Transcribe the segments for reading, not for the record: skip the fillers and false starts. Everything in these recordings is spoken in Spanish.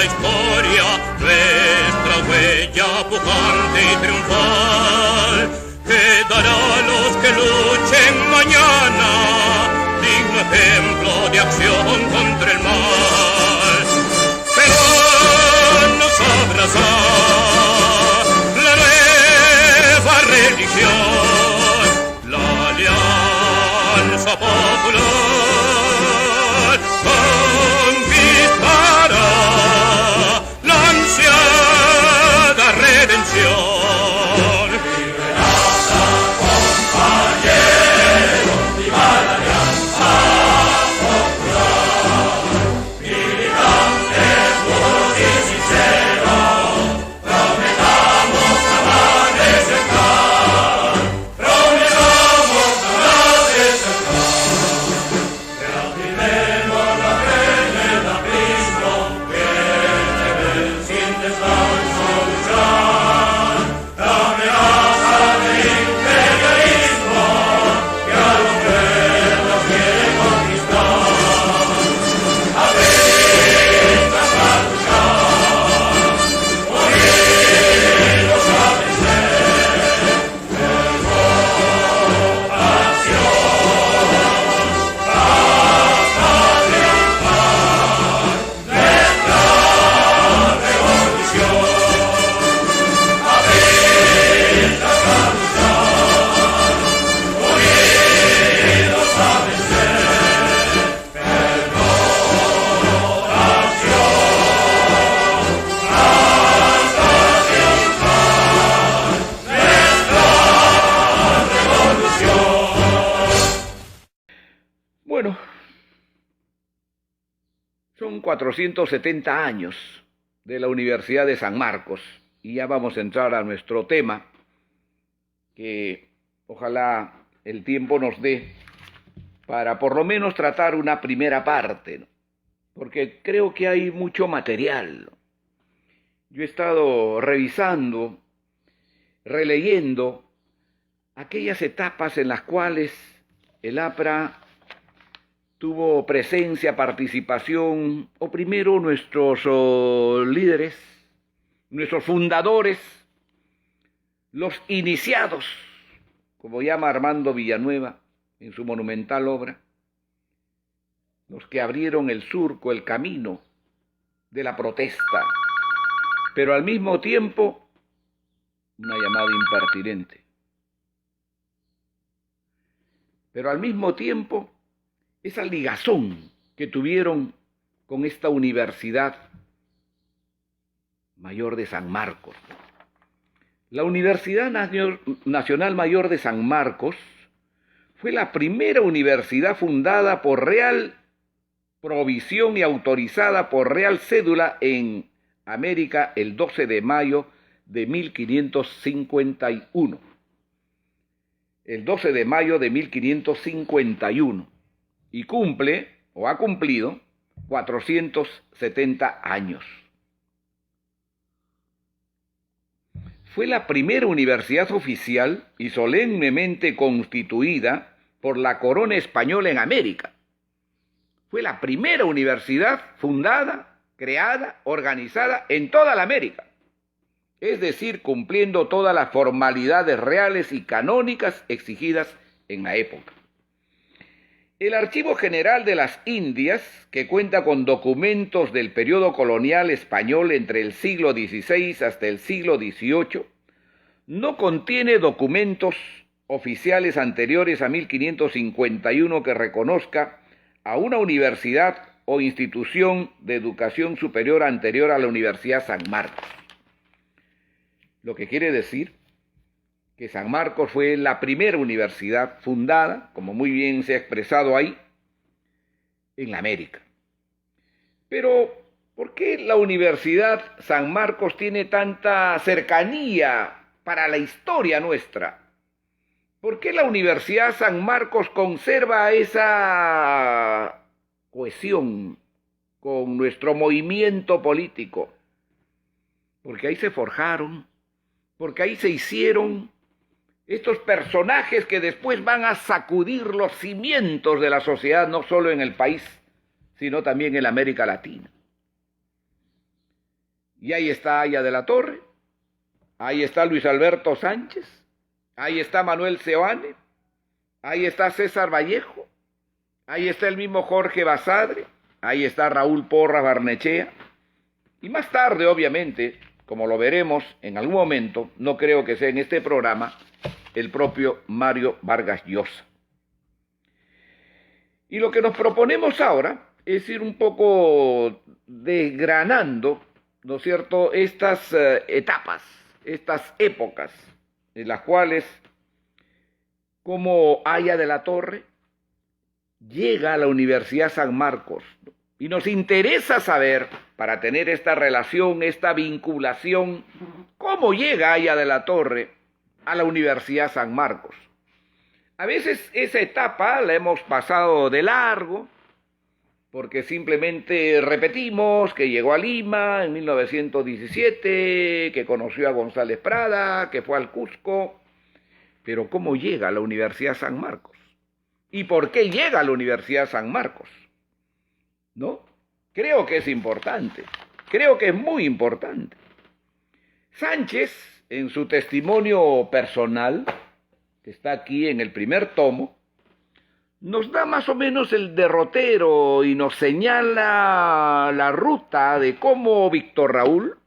la historia, nuestra huella pujante y triunfal, quedará a los que luchen mañana, digno ejemplo de acción contra el mal. Pero nos abraza la nueva religión, la alianza popular conquistará la ansiada redención. Bueno, son 470 años de la Universidad de San Marcos y ya vamos a entrar a nuestro tema, que ojalá el tiempo nos dé para por lo menos tratar una primera parte, ¿no? Porque creo que hay mucho material, ¿no? Yo he estado revisando, releyendo aquellas etapas en las cuales el APRA tuvo presencia, participación, o primero nuestros líderes, nuestros fundadores, los iniciados, como llama Armando Villanueva en su monumental obra, los que abrieron el surco, el camino de la protesta, pero al mismo tiempo una llamada impertinente. Pero al mismo tiempo esa ligazón que tuvieron con esta Universidad Mayor de San Marcos. La Universidad Nacional Mayor de San Marcos fue la primera universidad fundada por Real Provisión y autorizada por Real Cédula en América el 12 de mayo de 1551. El 12 de mayo de 1551. Y cumple, o ha cumplido, 470 años. Fue la primera universidad oficial y solemnemente constituida por la corona española en América. Fue la primera universidad fundada, creada, organizada en toda la América. Es decir, cumpliendo todas las formalidades reales y canónicas exigidas en la época. El Archivo General de las Indias, que cuenta con documentos del periodo colonial español entre el siglo XVI hasta el siglo XVIII, no contiene documentos oficiales anteriores a 1551 que reconozca a una universidad o institución de educación superior anterior a la Universidad San Marcos. Lo que quiere decir que San Marcos fue la primera universidad fundada, como muy bien se ha expresado ahí, en la América. Pero, ¿por qué la Universidad San Marcos tiene tanta cercanía para la historia nuestra? ¿Por qué la Universidad San Marcos conserva esa cohesión con nuestro movimiento político? Porque ahí se forjaron, porque ahí se hicieron estos personajes que después van a sacudir los cimientos de la sociedad, no solo en el país, sino también en la América Latina. Y ahí está Aya de la Torre, ahí está Luis Alberto Sánchez, ahí está Manuel Seoane, ahí está César Vallejo, ahí está el mismo Jorge Basadre, ahí está Raúl Porras Barnechea, y más tarde, obviamente, como lo veremos en algún momento, no creo que sea en este programa, el propio Mario Vargas Llosa. Y lo que nos proponemos ahora es ir un poco desgranando, ¿no es cierto?, estas etapas, estas épocas, en las cuales, como Aya de la Torre llega a la Universidad San Marcos, ¿no? Y nos interesa saber, para tener esta relación, esta vinculación, cómo llega Aya de la Torre a la Universidad San Marcos. A veces esa etapa la hemos pasado de largo, porque simplemente repetimos que llegó a Lima en 1917, que conoció a González Prada, que fue al Cusco. Pero ¿cómo llega a la Universidad San Marcos? ¿Y por qué llega a la Universidad San Marcos? ¿No? Creo que es importante, creo que es muy importante. Sánchez, en su testimonio personal, que está aquí en el primer tomo, nos da más o menos el derrotero y nos señala la ruta de cómo Víctor Raúl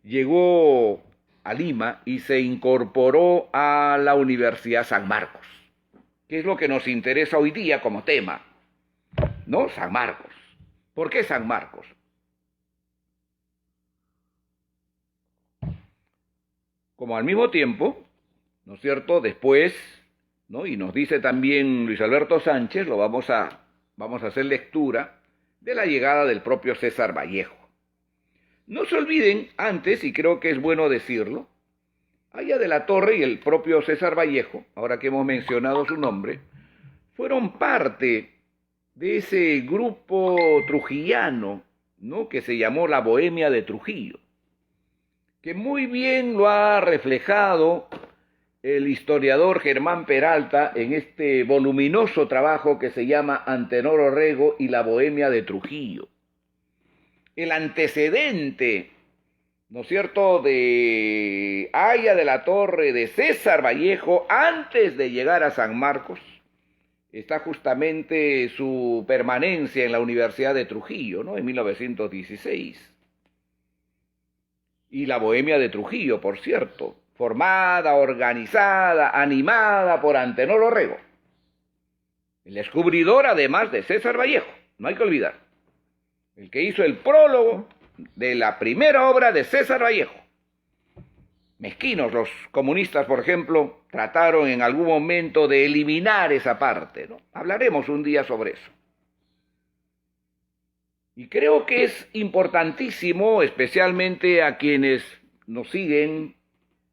llegó a Lima y se incorporó a la Universidad San Marcos, que es lo que nos interesa hoy día como tema, ¿no? San Marcos. ¿Por qué San Marcos? Como al mismo tiempo, ¿no es cierto?, después, ¿no?, y nos dice también Luis Alberto Sánchez, vamos a hacer lectura de la llegada del propio César Vallejo. No se olviden antes, y creo que es bueno decirlo, Aya de la Torre y el propio César Vallejo, ahora que hemos mencionado su nombre, fueron parte de ese grupo trujillano, ¿no?, que se llamó la Bohemia de Trujillo, que muy bien lo ha reflejado el historiador Germán Peralta en este voluminoso trabajo que se llama Antenor Orrego y la Bohemia de Trujillo. El antecedente, ¿no es cierto?, de Aya de la Torre, de César Vallejo, antes de llegar a San Marcos, está justamente su permanencia en la Universidad de Trujillo, ¿no?, en 1916. Y la Bohemia de Trujillo, por cierto, formada, organizada, animada por Antenor Orrego, el descubridor además de César Vallejo, no hay que olvidar, el que hizo el prólogo de la primera obra de César Vallejo. Mezquinos los comunistas, por ejemplo, trataron en algún momento de eliminar esa parte, ¿no? Hablaremos un día sobre eso. Y creo que es importantísimo, especialmente a quienes nos siguen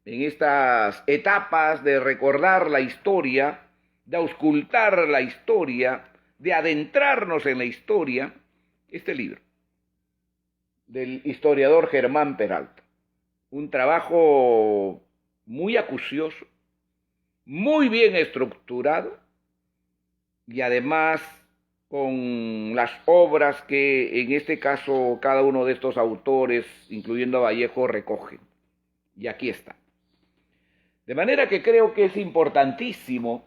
en estas etapas de recordar la historia, de auscultar la historia, de adentrarnos en la historia, este libro del historiador Germán Peralta. Un trabajo muy acucioso, muy bien estructurado y además con las obras que en este caso cada uno de estos autores, incluyendo a Vallejo, recogen. Y aquí está. De manera que creo que es importantísimo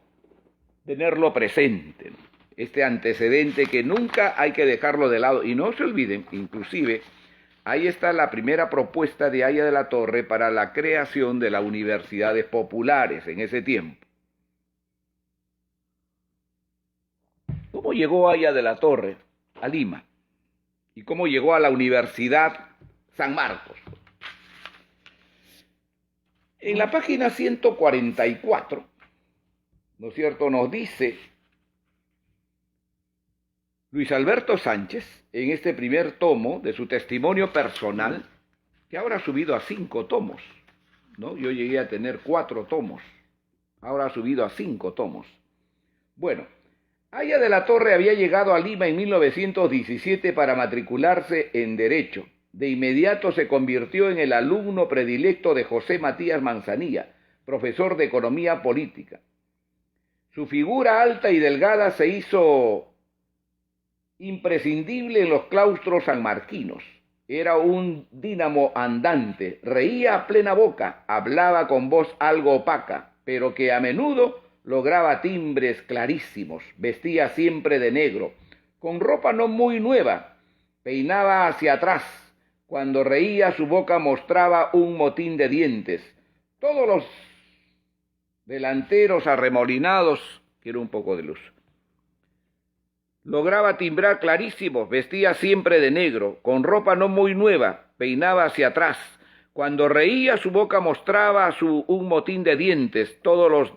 tenerlo presente, ¿no?, este antecedente que nunca hay que dejarlo de lado. Y no se olviden, inclusive, ahí está la primera propuesta de Aya de la Torre para la creación de las universidades populares en ese tiempo. ¿Cómo llegó Aya de la Torre a Lima? ¿Y cómo llegó a la Universidad San Marcos? En la página 144, ¿no es cierto?, nos dice Luis Alberto Sánchez, en este primer tomo de su testimonio personal, que ahora ha subido a 5 tomos, ¿no? Yo llegué a tener 4 tomos, ahora ha subido a 5 tomos. Bueno, Aya de la Torre había llegado a Lima en 1917 para matricularse en Derecho. De inmediato se convirtió en el alumno predilecto de José Matías Manzanilla, profesor de Economía Política. Su figura alta y delgada se hizo imprescindible en los claustros sanmarquinos. Era un dínamo andante, reía a plena boca, hablaba con voz algo opaca, pero que a menudo lograba timbres clarísimos, vestía siempre de negro, con ropa no muy nueva, peinaba hacia atrás, cuando reía su boca mostraba un motín de dientes. Todos los delanteros arremolinados, quiero un poco de luz. Lograba timbrar clarísimos, vestía siempre de negro, con ropa no muy nueva, peinaba hacia atrás. Cuando reía su boca mostraba un motín de dientes, todos los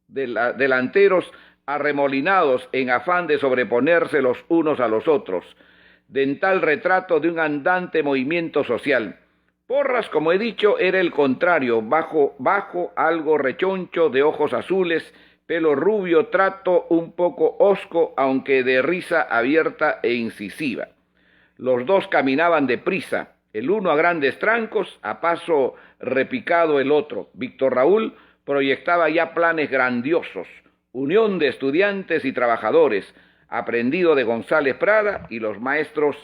delanteros arremolinados en afán de sobreponerse los unos a los otros. Dental retrato de un andante movimiento social. Porras, como he dicho, era el contrario, bajo, algo rechoncho, de ojos azules, pelo rubio, trato un poco hosco, aunque de risa abierta e incisiva. Los dos caminaban deprisa, el uno a grandes trancos, a paso repicado el otro. Víctor Raúl proyectaba ya planes grandiosos, unión de estudiantes y trabajadores, aprendido de González Prada y los maestros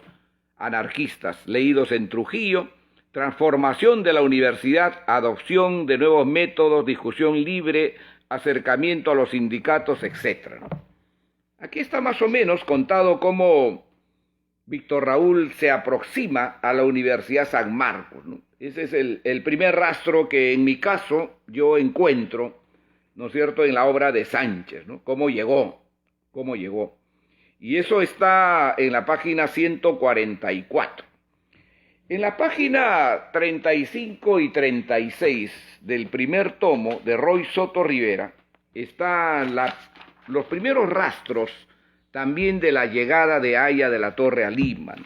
anarquistas, leídos en Trujillo, transformación de la universidad, adopción de nuevos métodos, discusión libre, acercamiento a los sindicatos, etc. Aquí está más o menos contado cómo Víctor Raúl se aproxima a la Universidad San Marcos, ¿no? Ese es el primer rastro que en mi caso yo encuentro, ¿no es cierto?, en la obra de Sánchez, ¿no? Cómo llegó. Y eso está en la página 144. En la página 35 y 36 del primer tomo de Roy Soto Rivera están los primeros rastros también de la llegada de Haya de la Torre a Lima, ¿no?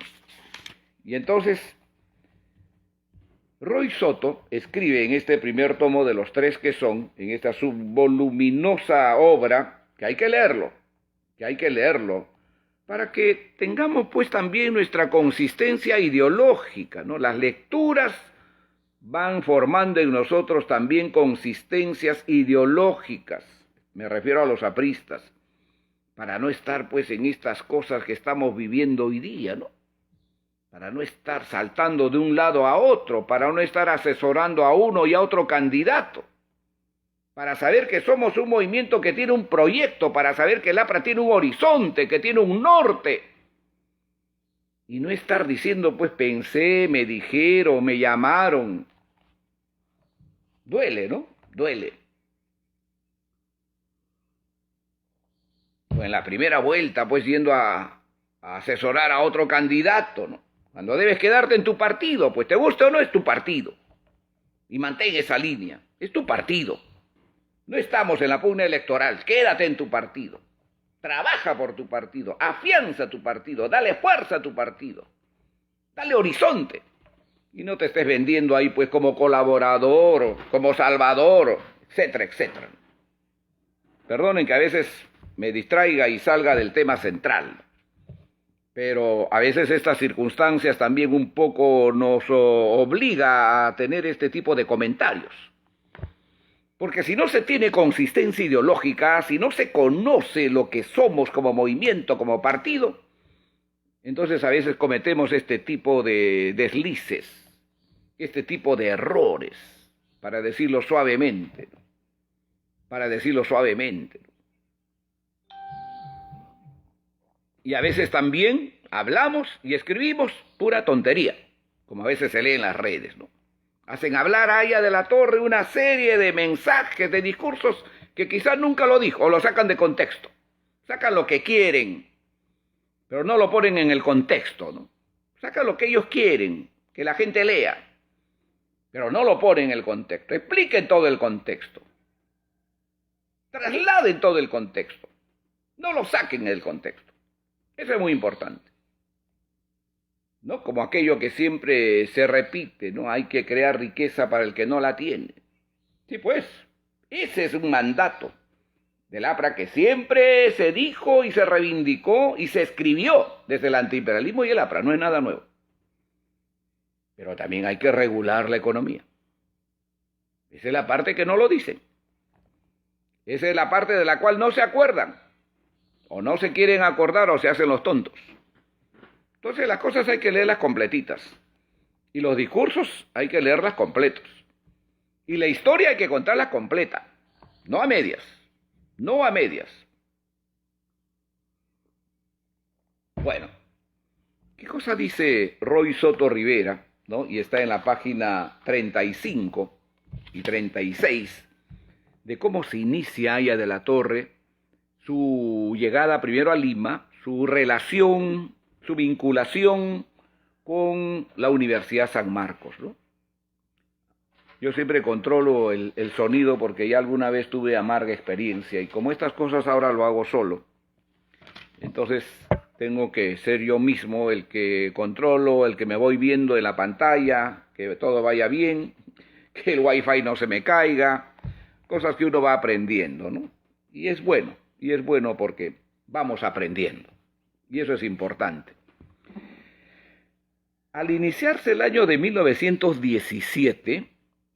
Y entonces Roy Soto escribe en este primer tomo de los tres que son, en esta subvoluminosa obra, que hay que leerlo, para que tengamos pues también nuestra consistencia ideológica, ¿no? Las lecturas van formando en nosotros también consistencias ideológicas, me refiero a los apristas, para no estar pues en estas cosas que estamos viviendo hoy día, ¿no? Para no estar saltando de un lado a otro, para no estar asesorando a uno y a otro candidato, para saber que somos un movimiento que tiene un proyecto, para saber que el APRA tiene un horizonte, que tiene un norte, y no estar diciendo, pues pensé, me dijeron, me llamaron. Duele, ¿no? Duele. O en la primera vuelta, pues yendo a asesorar a otro candidato, ¿no? Cuando debes quedarte en tu partido, pues te gusta o no, es tu partido. Y mantén esa línea, es tu partido. No estamos en la pugna electoral, quédate en tu partido. Trabaja por tu partido, afianza tu partido, dale fuerza a tu partido, dale horizonte. Y no te estés vendiendo ahí pues como colaborador, o como salvador, etcétera, etcétera. Perdonen que a veces me distraiga y salga del tema central, pero a veces estas circunstancias también un poco nos obliga a tener este tipo de comentarios. Porque si no se tiene consistencia ideológica, si no se conoce lo que somos como movimiento, como partido, entonces a veces cometemos este tipo de deslices, este tipo de errores, para decirlo suavemente, ¿no? Y a veces también hablamos y escribimos pura tontería, como a veces se lee en las redes, ¿no? Hacen hablar a Haya de la Torre una serie de mensajes, de discursos que quizás nunca lo dijo, o lo sacan de contexto. Sacan lo que quieren, pero no lo ponen en el contexto, ¿no? Sacan lo que ellos quieren, que la gente lea, pero no lo ponen en el contexto. Expliquen todo el contexto. Trasladen todo el contexto. No lo saquen del contexto. Eso es muy importante, ¿no? Como aquello que siempre se repite, ¿no? Hay que crear riqueza para el que no la tiene. Sí, pues, ese es un mandato del APRA que siempre se dijo y se reivindicó y se escribió desde el antiimperialismo y el APRA, no es nada nuevo. Pero también hay que regular la economía. Esa es la parte que no lo dicen. Esa es la parte de la cual no se acuerdan. O no se quieren acordar o se hacen los tontos. Entonces las cosas hay que leerlas completitas. Y los discursos hay que leerlas completos. Y la historia hay que contarla completa, no a medias, no a medias. Bueno, ¿qué cosa dice Roy Soto Rivera, ¿no? Y está en la página 35 y 36, de cómo se inicia Haya de la Torre, su llegada primero a Lima, su relación, su vinculación con la Universidad San Marcos, ¿no? Yo siempre controlo el sonido porque ya alguna vez tuve amarga experiencia y como estas cosas ahora lo hago solo, entonces tengo que ser yo mismo el que controlo, el que me voy viendo en la pantalla, que todo vaya bien, que el wifi no se me caiga, cosas que uno va aprendiendo, ¿no? Y es bueno porque vamos aprendiendo y eso es importante. Al iniciarse el año de 1917,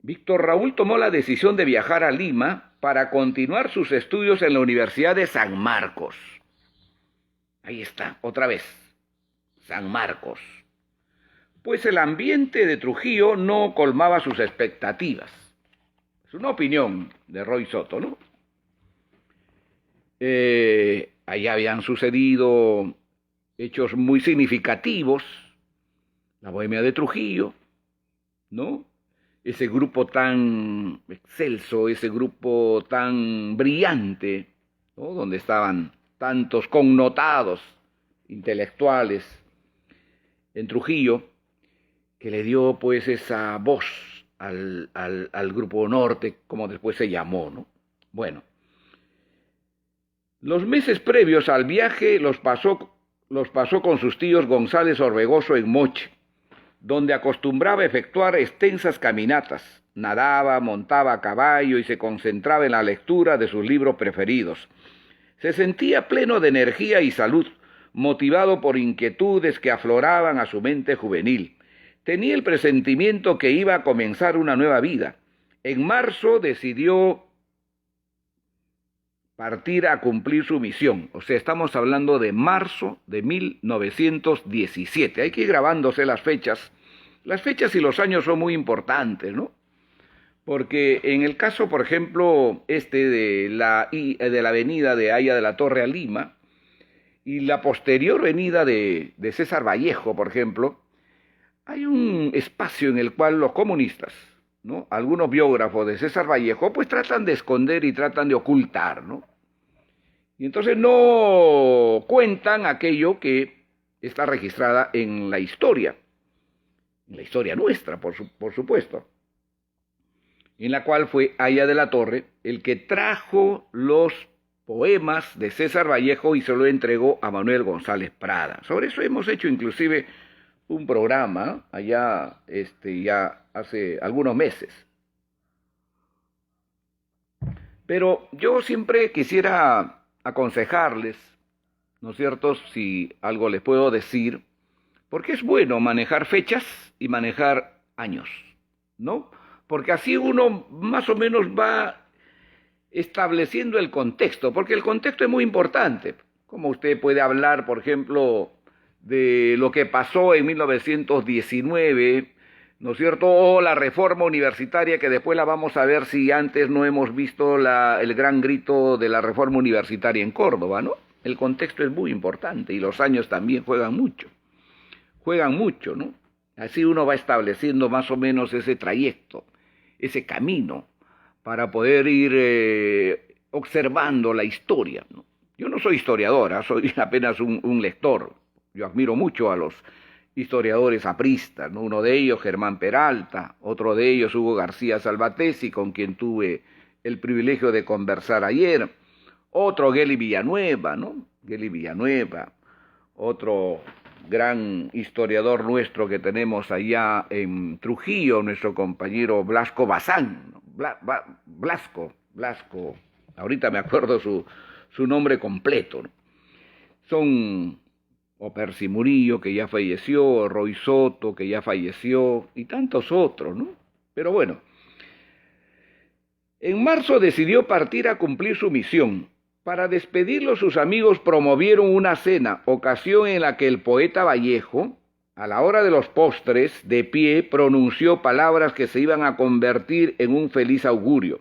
Víctor Raúl tomó la decisión de viajar a Lima para continuar sus estudios en la Universidad de San Marcos. Ahí está, otra vez, San Marcos. Pues el ambiente de Trujillo no colmaba sus expectativas. Es una opinión de Roy Soto, ¿no? Allá habían sucedido hechos muy significativos. La Bohemia de Trujillo, ¿no? Ese grupo tan excelso, ese grupo tan brillante, ¿no? Donde estaban tantos connotados intelectuales en Trujillo, que le dio pues esa voz al Grupo Norte, como después se llamó, ¿no? Bueno, los meses previos al viaje los pasó con sus tíos González Orbegoso en Moche, donde acostumbraba efectuar extensas caminatas, nadaba, montaba a caballo y se concentraba en la lectura de sus libros preferidos. Se sentía pleno de energía y salud, motivado por inquietudes que afloraban a su mente juvenil. Tenía el presentimiento que iba a comenzar una nueva vida. En marzo decidió partir a cumplir su misión. O sea, estamos hablando de marzo de 1917. Hay que ir grabándose las fechas. Las fechas y los años son muy importantes, ¿no? Porque en el caso, por ejemplo, de la avenida de Haya de la Torre a Lima y la posterior venida de César Vallejo, por ejemplo, hay un espacio en el cual los comunistas, ¿no? Algunos biógrafos de César Vallejo, pues tratan de esconder y tratan de ocultar, ¿no? Y entonces no cuentan aquello que está registrada en la historia nuestra, por supuesto, en la cual fue Haya de la Torre el que trajo los poemas de César Vallejo y se lo entregó a Manuel González Prada. Sobre eso hemos hecho inclusive un programa allá ya hace algunos meses. Pero yo siempre quisiera aconsejarles, ¿no es cierto?, si algo les puedo decir, porque es bueno manejar fechas y manejar años, ¿no? Porque así uno más o menos va estableciendo el contexto, porque el contexto es muy importante. Como usted puede hablar, por ejemplo, de lo que pasó en 1919, ¿no es cierto?, o la reforma universitaria, que después la vamos a ver si antes no hemos visto el gran grito de la reforma universitaria en Córdoba, ¿no? El contexto es muy importante y los años también juegan mucho, ¿no? Así uno va estableciendo más o menos ese trayecto, ese camino, para poder ir observando la historia, ¿no? Yo no soy historiadora, soy apenas un lector. Yo admiro mucho a los historiadores apristas, ¿no? Uno de ellos, Germán Peralta, otro de ellos, Hugo García Salvatesi, con quien tuve el privilegio de conversar ayer, otro, Geli Villanueva, ¿no? Geli Villanueva, otro gran historiador nuestro que tenemos allá en Trujillo, nuestro compañero Blasco Bazán, ¿no? Blasco, ahorita me acuerdo su nombre completo, ¿no? Son Percy Murillo, que ya falleció, Roy Soto, que ya falleció, y tantos otros, ¿no? Pero bueno, en marzo decidió partir a cumplir su misión. Para despedirlo, sus amigos promovieron una cena, ocasión en la que el poeta Vallejo a la hora de los postres, de pie, pronunció palabras que se iban a convertir en un feliz augurio.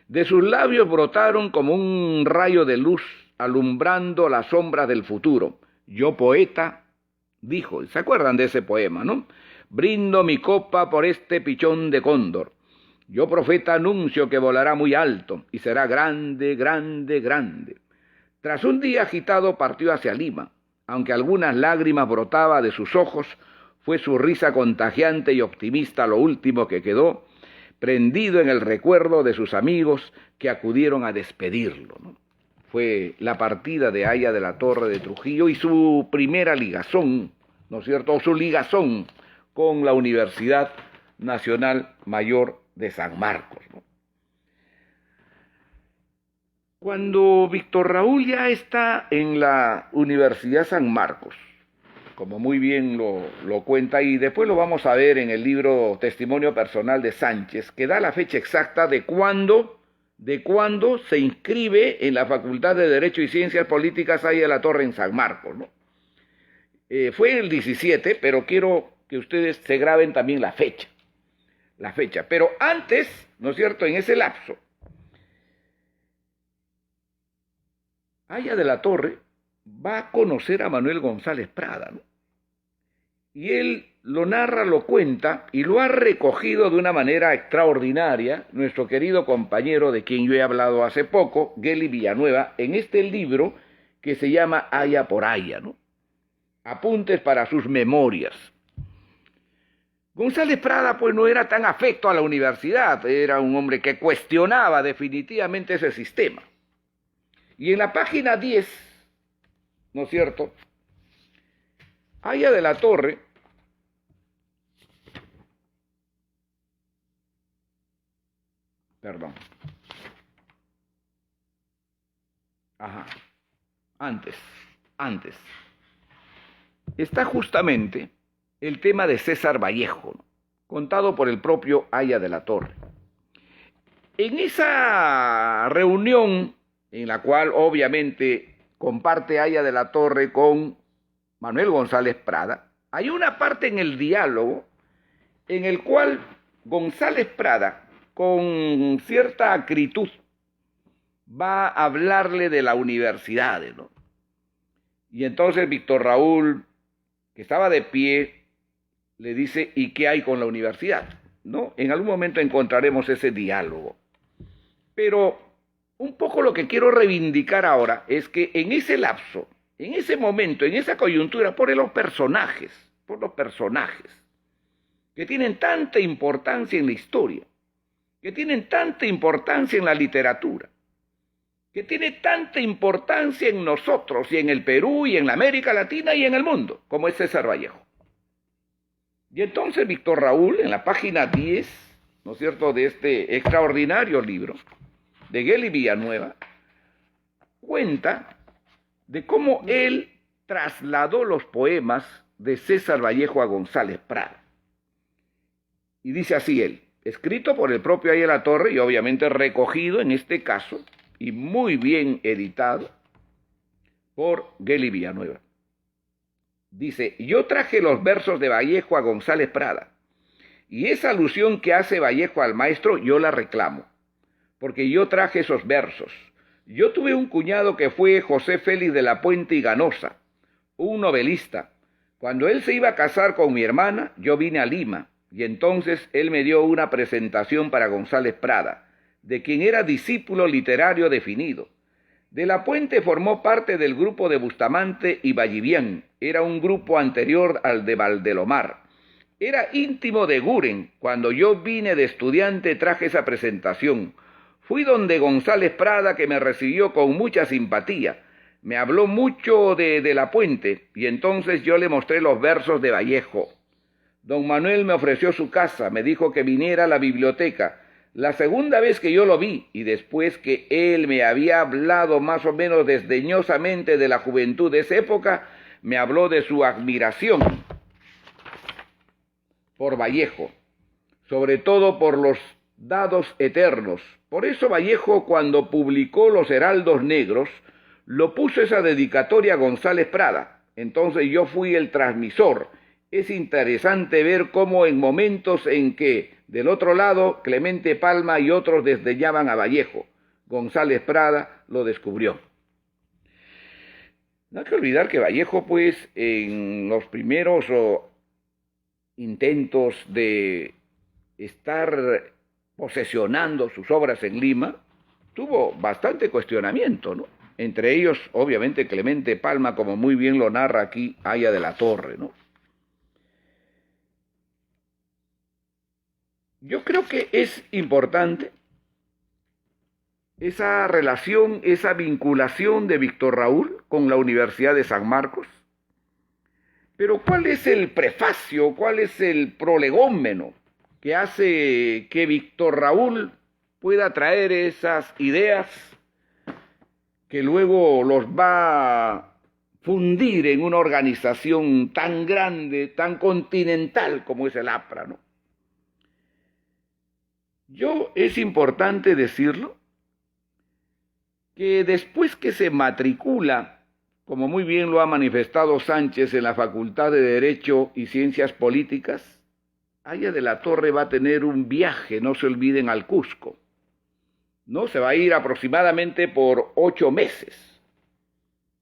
De sus labios brotaron como un rayo de luz, alumbrando las sombras del futuro. Yo, poeta, dijo, ¿se acuerdan de ese poema, no? Brindo mi copa por este pichón de cóndor. Yo, profeta, anuncio que volará muy alto y será grande, grande, grande. Tras un día agitado partió hacia Lima. Aunque algunas lágrimas brotaban de sus ojos, fue su risa contagiante y optimista lo último que quedó, prendido en el recuerdo de sus amigos que acudieron a despedirlo, ¿no? Fue la partida de Haya de la Torre de Trujillo y su primera ligazón, ¿no es cierto?, o su ligazón con la Universidad Nacional Mayor de San Marcos, ¿no? Cuando Víctor Raúl ya está en la Universidad San Marcos, como muy bien lo cuenta, y después lo vamos a ver en el libro Testimonio Personal de Sánchez, que da la fecha exacta de cuándo se inscribe en la Facultad de Derecho y Ciencias Políticas Haya de la Torre en San Marcos, ¿no? Fue el 17, pero quiero que ustedes se graben también la fecha. Pero antes, ¿no es cierto?, en ese lapso, Haya de la Torre va a conocer a Manuel González Prada, ¿no? Y él lo narra, lo cuenta y lo ha recogido de una manera extraordinaria nuestro querido compañero de quien yo he hablado hace poco, Geli Villanueva, en este libro que se llama Haya por Haya, ¿no? Apuntes para sus memorias. González Prada pues no era tan afecto a la universidad, era un hombre que cuestionaba definitivamente ese sistema. Y en la página 10, ¿no es cierto?, Haya de la Torre antes está justamente el tema de César Vallejo, ¿no?, contado por el propio Haya de la Torre. En esa reunión, en la cual obviamente comparte Haya de la Torre con Manuel González Prada, hay una parte en el diálogo en el cual González Prada, con cierta acritud, va a hablarle de la universidad, ¿no? Y entonces Víctor Raúl, que estaba de pie, le dice, ¿y qué hay con la universidad?, ¿no? En algún momento encontraremos ese diálogo. Pero un poco lo que quiero reivindicar ahora es que en ese lapso, en ese momento, en esa coyuntura, por los personajes que tienen tanta importancia en la historia, que tienen tanta importancia en la literatura, que tiene tanta importancia en nosotros y en el Perú y en la América Latina y en el mundo, como es César Vallejo. Y entonces Víctor Raúl, en la página 10, ¿no es cierto?, de este extraordinario libro de Geli Villanueva, cuenta de cómo él trasladó los poemas de César Vallejo a González Prada. Y dice así él, escrito por el propio Haya de la Torre y obviamente recogido en este caso y muy bien editado por Geli Villanueva. Dice, yo traje los versos de Vallejo a González Prada y esa alusión que hace Vallejo al maestro yo la reclamo, porque yo traje esos versos. Yo tuve un cuñado que fue José Félix de la Puente y Ganosa, un novelista. Cuando él se iba a casar con mi hermana, yo vine a Lima, y entonces él me dio una presentación para González Prada, de quien era discípulo literario definido. De la Puente formó parte del grupo de Bustamante y Vallivian, era un grupo anterior al de Valdelomar. Era íntimo de Guren, cuando yo vine de estudiante traje esa presentación. Fui donde González Prada, que me recibió con mucha simpatía. Me habló mucho de la Puente, y entonces yo le mostré los versos de Vallejo. Don Manuel me ofreció su casa, me dijo que viniera a la biblioteca. La segunda vez que yo lo vi, y después que él me había hablado más o menos desdeñosamente de la juventud de esa época, me habló de su admiración por Vallejo, sobre todo por los dados eternos. Por eso Vallejo, cuando publicó Los Heraldos Negros, lo puso esa dedicatoria a González Prada. Entonces yo fui el transmisor es interesante ver cómo en momentos en que del otro lado Clemente Palma y otros desdeñaban a Vallejo, González Prada lo descubrió. No hay que olvidar que Vallejo, pues, en los primeros intentos de estar posesionando sus obras en Lima, tuvo bastante cuestionamiento, ¿no? Entre ellos, obviamente, Clemente Palma, como muy bien lo narra aquí Haya de la Torre, ¿no? Yo creo que es importante esa relación, esa vinculación de Víctor Raúl con la Universidad de San Marcos. Pero ¿cuál es el prefacio, cuál es el prolegómeno que hace que Víctor Raúl pueda traer esas ideas que luego los va a fundir en una organización tan grande, tan continental como es el APRA, ¿no? Es importante decirlo, que después que se matricula, como muy bien lo ha manifestado Sánchez en la Facultad de Derecho y Ciencias Políticas, Haya de la Torre va a tener un viaje, no se olviden, al Cusco. ¿No? Se va a ir aproximadamente por 8 meses.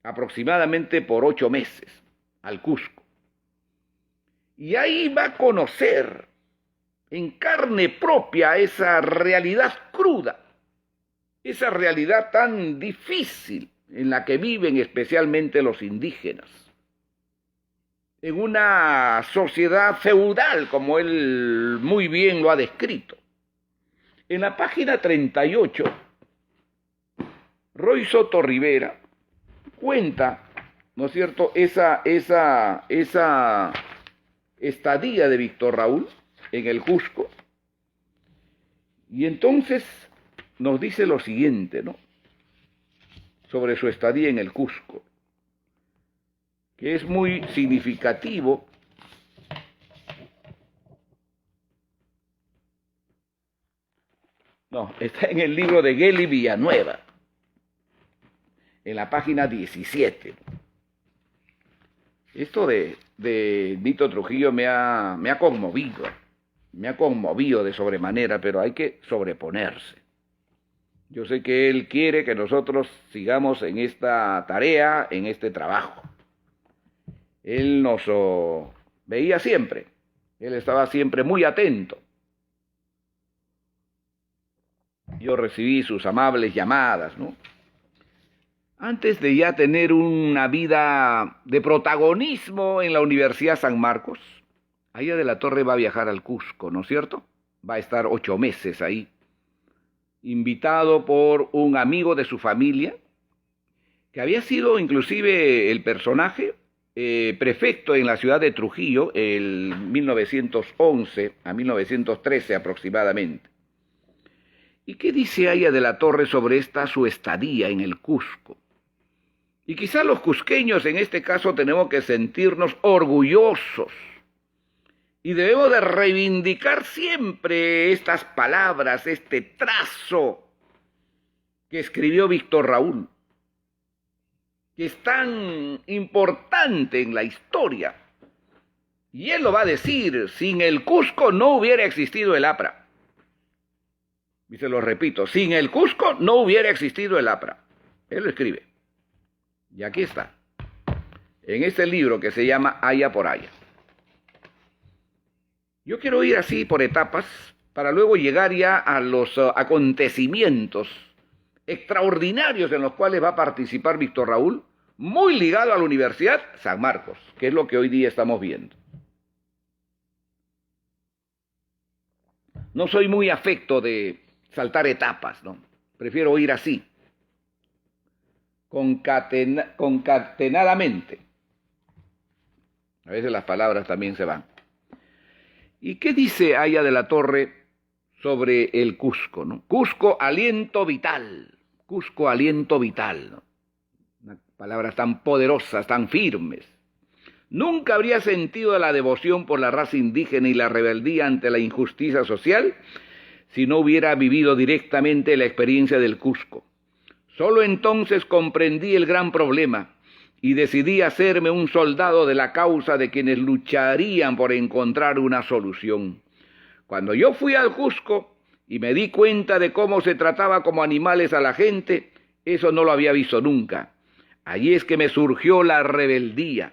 Aproximadamente por 8 meses al Cusco. Y ahí va a conocer en carne propia esa realidad cruda, esa realidad tan difícil en la que viven especialmente los indígenas, en una sociedad feudal, como él muy bien lo ha descrito. En la página 38, Roy Soto Rivera cuenta, ¿no es cierto?, esa estadía de Víctor Raúl en el Cusco, y entonces nos dice lo siguiente, ¿no?, sobre su estadía en el Cusco, que es muy significativo. No, está en el libro de Geli Villanueva, en la página 17. Esto de Nito Trujillo me ha conmovido de sobremanera, pero hay que sobreponerse. Yo sé que él quiere que nosotros sigamos en esta tarea, en este trabajo. Él nos veía siempre, él estaba siempre muy atento. Yo recibí sus amables llamadas, ¿no? Antes de ya tener una vida de protagonismo en la Universidad San Marcos, Haya de la Torre va a viajar al Cusco, ¿no es cierto? Va a estar 8 meses ahí, invitado por un amigo de su familia, que había sido inclusive el personaje prefecto en la ciudad de Trujillo, en 1911 a 1913 aproximadamente. ¿Y qué dice Haya de la Torre sobre su estadía en el Cusco? Y quizá los cusqueños en este caso tenemos que sentirnos orgullosos y debemos de reivindicar siempre estas palabras, este trazo que escribió Víctor Raúl, que es tan importante en la historia. Y él lo va a decir: sin el Cusco no hubiera existido el APRA. Y se lo repito, sin el Cusco no hubiera existido el APRA. Él lo escribe. Y aquí está, en este libro que se llama Haya por Haya. Yo quiero ir así por etapas para luego llegar ya a los acontecimientos extraordinarios en los cuales va a participar Víctor Raúl, muy ligado a la Universidad San Marcos, que es lo que hoy día estamos viendo. No soy muy afecto de saltar etapas, ¿no? Prefiero ir así, concatenadamente. A veces las palabras también se van. ¿Y qué dice Haya de la Torre sobre el Cusco, ¿no? Cusco, aliento vital. Cusco, aliento vital, ¿no? Unas palabras tan poderosas, tan firmes. Nunca habría sentido la devoción por la raza indígena y la rebeldía ante la injusticia social si no hubiera vivido directamente la experiencia del Cusco. Solo entonces comprendí el gran problema, y decidí hacerme un soldado de la causa de quienes lucharían por encontrar una solución. Cuando yo fui al Cusco y me di cuenta de cómo se trataba como animales a la gente, eso no lo había visto nunca. Allí es que me surgió la rebeldía.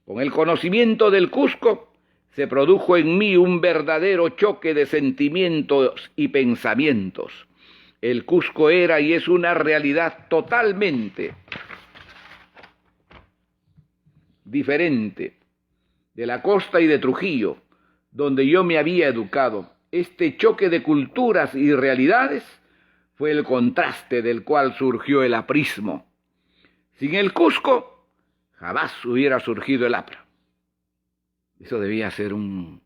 Con el conocimiento del Cusco se produjo en mí un verdadero choque de sentimientos y pensamientos. El Cusco era y es una realidad totalmente diferente de la costa y de Trujillo, donde yo me había educado. Este choque de culturas y realidades fue el contraste del cual surgió el aprismo. Sin el Cusco, jamás hubiera surgido el APRA. Eso debía ser un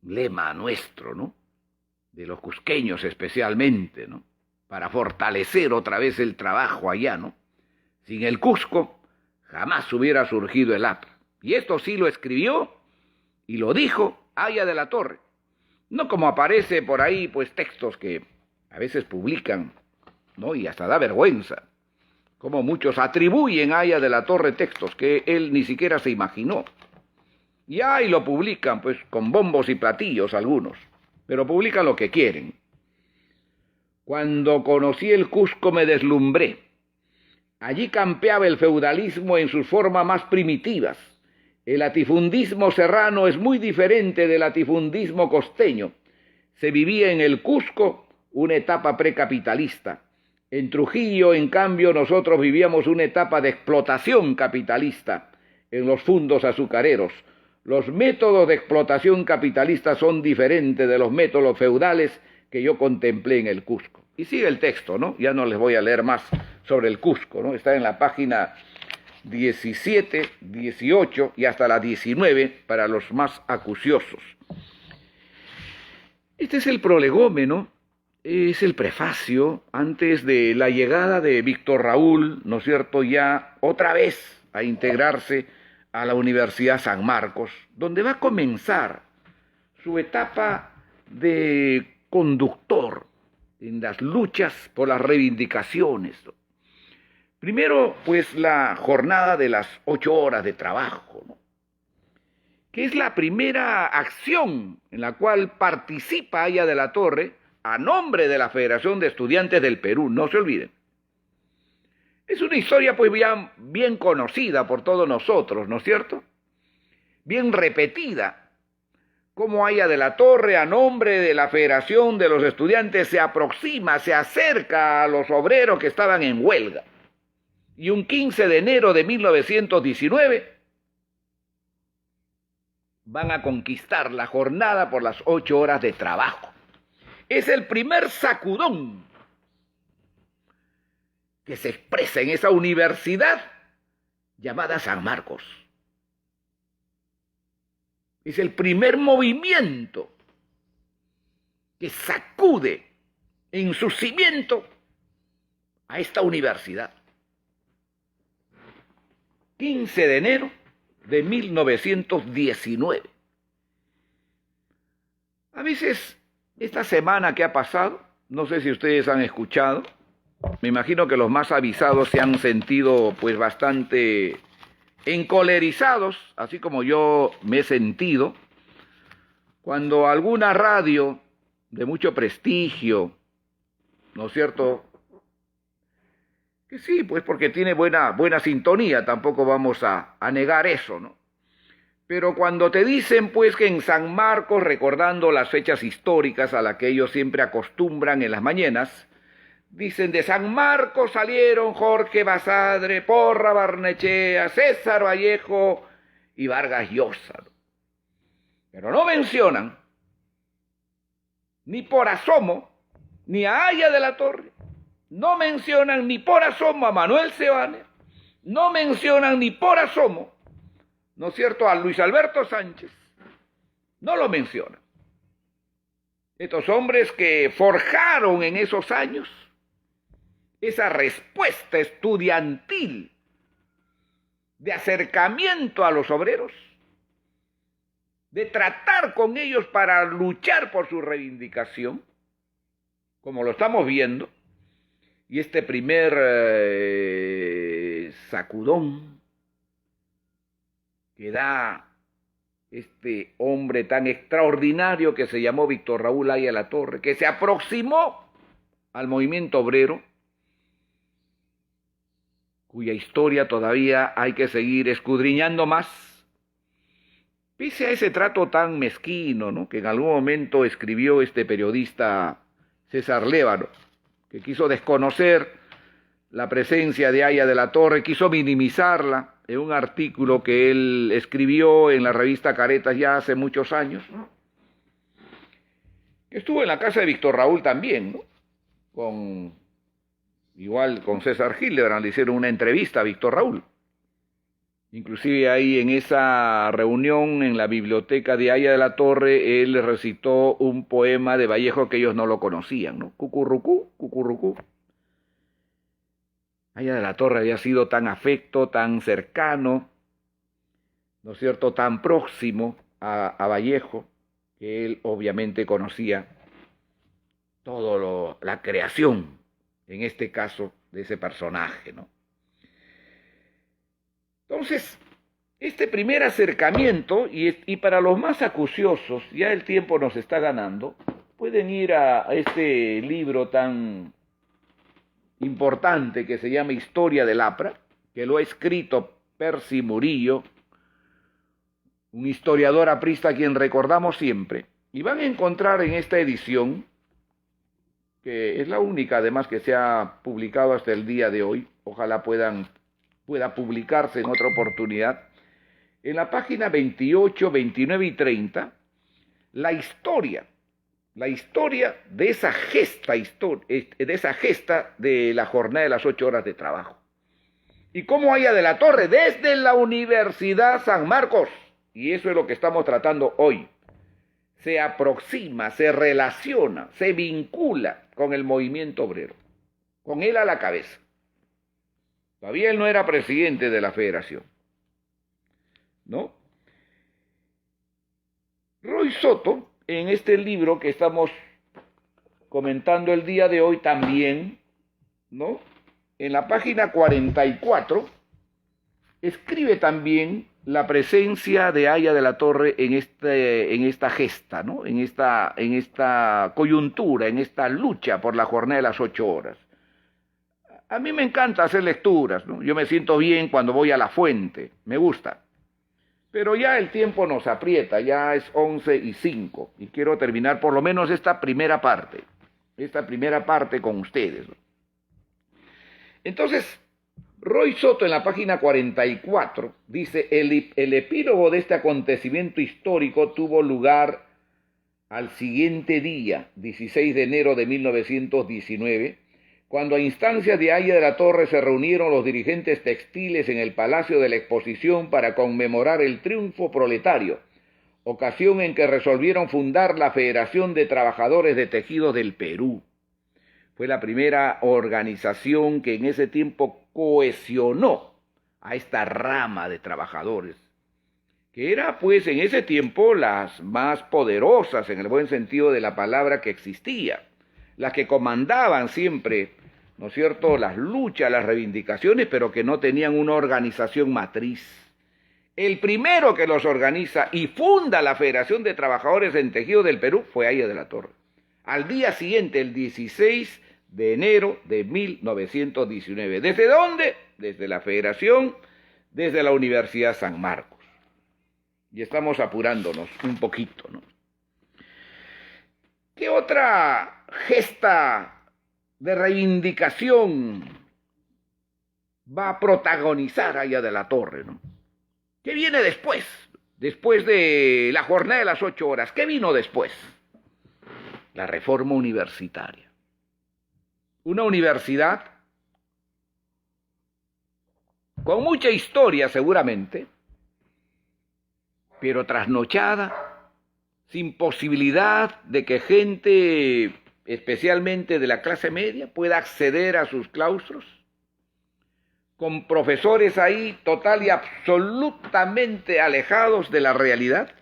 lema nuestro, ¿no? De los cusqueños especialmente, ¿no? Para fortalecer otra vez el trabajo allá, ¿no? Sin el Cusco, jamás hubiera surgido el APRA. Y esto sí lo escribió y lo dijo Haya de la Torre. No como aparece por ahí, pues, textos que a veces publican, ¿no? Y hasta da vergüenza. Como muchos atribuyen a Haya de la Torre textos que él ni siquiera se imaginó. Y ahí lo publican, pues, con bombos y platillos algunos. Pero publican lo que quieren. Cuando conocí el Cusco me deslumbré. Allí campeaba el feudalismo en sus formas más primitivas. El latifundismo serrano es muy diferente del latifundismo costeño. Se vivía en el Cusco una etapa precapitalista. En Trujillo, en cambio, nosotros vivíamos una etapa de explotación capitalista en los fundos azucareros. Los métodos de explotación capitalista son diferentes de los métodos feudales que yo contemplé en el Cusco. Y sigue el texto, ¿no? Ya no les voy a leer más sobre el Cusco, ¿no? Está en la página 17, 18 y hasta la 19 para los más acuciosos. Este es el prolegómeno, es el prefacio antes de la llegada de Víctor Raúl, ¿no es cierto?, ya otra vez a integrarse a la Universidad San Marcos, donde va a comenzar su etapa de conductor en las luchas por las reivindicaciones. Primero, pues, la jornada de las 8 horas de trabajo, ¿no? Que es la primera acción en la cual participa Haya de la Torre a nombre de la Federación de Estudiantes del Perú, no se olviden. Es una historia pues bien conocida por todos nosotros, ¿no es cierto? Bien repetida. Cómo Haya de la Torre, a nombre de la Federación de los Estudiantes, se aproxima, se acerca a los obreros que estaban en huelga. Y un 15 de enero de 1919 van a conquistar la jornada por las 8 horas de trabajo. Es el primer sacudón que se expresa en esa universidad llamada San Marcos. Es el primer movimiento que sacude en su cimiento a esta universidad. 15 de enero de 1919. A veces, esta semana que ha pasado, no sé si ustedes han escuchado, me imagino que los más avisados se han sentido pues bastante encolerizados, así como yo me he sentido, cuando alguna radio de mucho prestigio, ¿no es cierto?, que sí, pues porque tiene buena sintonía, tampoco vamos a negar eso, ¿no? Pero cuando te dicen pues que en San Marcos, recordando las fechas históricas a las que ellos siempre acostumbran en las mañanas, dicen de San Marcos salieron Jorge Basadre, Porra Barnechea, César Vallejo y Vargas Llosa. Pero no mencionan ni por asomo ni a Haya de la Torre. No mencionan ni por asomo a Manuel Seoane, no mencionan ni por asomo, ¿no es cierto?, a Luis Alberto Sánchez. No lo mencionan. Estos hombres que forjaron en esos años esa respuesta estudiantil de acercamiento a los obreros, de tratar con ellos para luchar por su reivindicación, como lo estamos viendo, y este primer sacudón que da este hombre tan extraordinario que se llamó Víctor Raúl Haya de la Torre, que se aproximó al movimiento obrero, cuya historia todavía hay que seguir escudriñando más, pese a ese trato tan mezquino, ¿no?, que en algún momento escribió este periodista César Lévaro, que quiso desconocer la presencia de Haya de la Torre, quiso minimizarla en un artículo que él escribió en la revista Caretas ya hace muchos años, ¿no?, que estuvo en la casa de Víctor Raúl también, ¿no?, igual con César Hildebrand le hicieron una entrevista a Víctor Raúl. Inclusive ahí en esa reunión en la biblioteca de Haya de la Torre, él recitó un poema de Vallejo que ellos no lo conocían, ¿no? Cucurrucú, cucurrucú. Haya de la Torre había sido tan afecto, tan cercano, ¿no es cierto?, tan próximo a Vallejo, que él obviamente conocía toda la creación, en este caso, de ese personaje, ¿no? Entonces, este primer acercamiento, y para los más acuciosos, ya el tiempo nos está ganando, pueden ir a este libro tan importante que se llama Historia del APRA, que lo ha escrito Percy Murillo, un historiador aprista a quien recordamos siempre, y van a encontrar en esta edición, que es la única además que se ha publicado hasta el día de hoy, ojalá pueda publicarse en otra oportunidad, en la página 28, 29 y 30, la historia de esa gesta de la jornada de las 8 horas de trabajo. Y cómo Haya de la Torre, desde la Universidad San Marcos, y eso es lo que estamos tratando hoy, se aproxima, se relaciona, se vincula con el movimiento obrero, con él a la cabeza. Todavía él no era presidente de la federación, ¿no? Roy Soto, en este libro que estamos comentando el día de hoy también, ¿no?, en la página 44, escribe también la presencia de Haya de la Torre en esta gesta, ¿no?, en esta coyuntura, en esta lucha por la jornada de las 8 horas. A mí me encanta hacer lecturas, ¿no? Yo me siento bien cuando voy a la fuente, me gusta. Pero ya el tiempo nos aprieta, ya es 11:05, y quiero terminar por lo menos esta primera parte con ustedes, ¿no? Entonces, Roy Soto en la página 44 dice, el epílogo de este acontecimiento histórico tuvo lugar al siguiente día, 16 de enero de 1919, cuando a instancias de Haya de la Torre se reunieron los dirigentes textiles en el Palacio de la Exposición para conmemorar el triunfo proletario, ocasión en que resolvieron fundar la Federación de Trabajadores de Tejidos del Perú. Fue la primera organización que en ese tiempo cohesionó a esta rama de trabajadores, que era pues en ese tiempo las más poderosas en el buen sentido de la palabra que existía, las que comandaban siempre, ¿no es cierto?, las luchas, las reivindicaciones, pero que no tenían una organización matriz. El primero que los organiza y funda la Federación de Trabajadores en Tejido del Perú fue Haya de la Torre. Al día siguiente, el 16 de enero de 1919. ¿Desde dónde? Desde la Federación, desde la Universidad San Marcos. Y estamos apurándonos un poquito, ¿no? ¿Qué otra gesta de reivindicación va a protagonizar Haya de la Torre, ¿no? ¿Qué viene después? Después de la jornada de las 8 horas, ¿qué vino después? La reforma universitaria. Una universidad con mucha historia seguramente, pero trasnochada, sin posibilidad de que gente, especialmente de la clase media, pueda acceder a sus claustros, con profesores ahí total y absolutamente alejados de la realidad.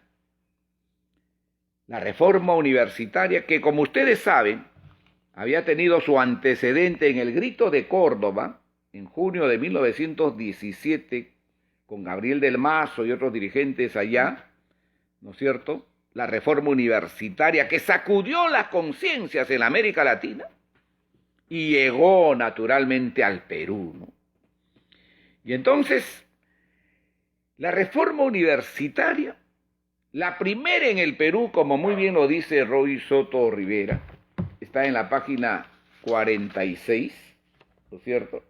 La reforma universitaria que, como ustedes saben, había tenido su antecedente en el Grito de Córdoba, en junio de 1917, con Gabriel del Mazo y otros dirigentes allá, ¿no es cierto?, la reforma universitaria que sacudió las conciencias en América Latina y llegó naturalmente al Perú, ¿no? Y entonces, la reforma universitaria, la primera en el Perú, como muy bien lo dice Roy Soto Rivera, está en la página 46, ¿no es cierto?,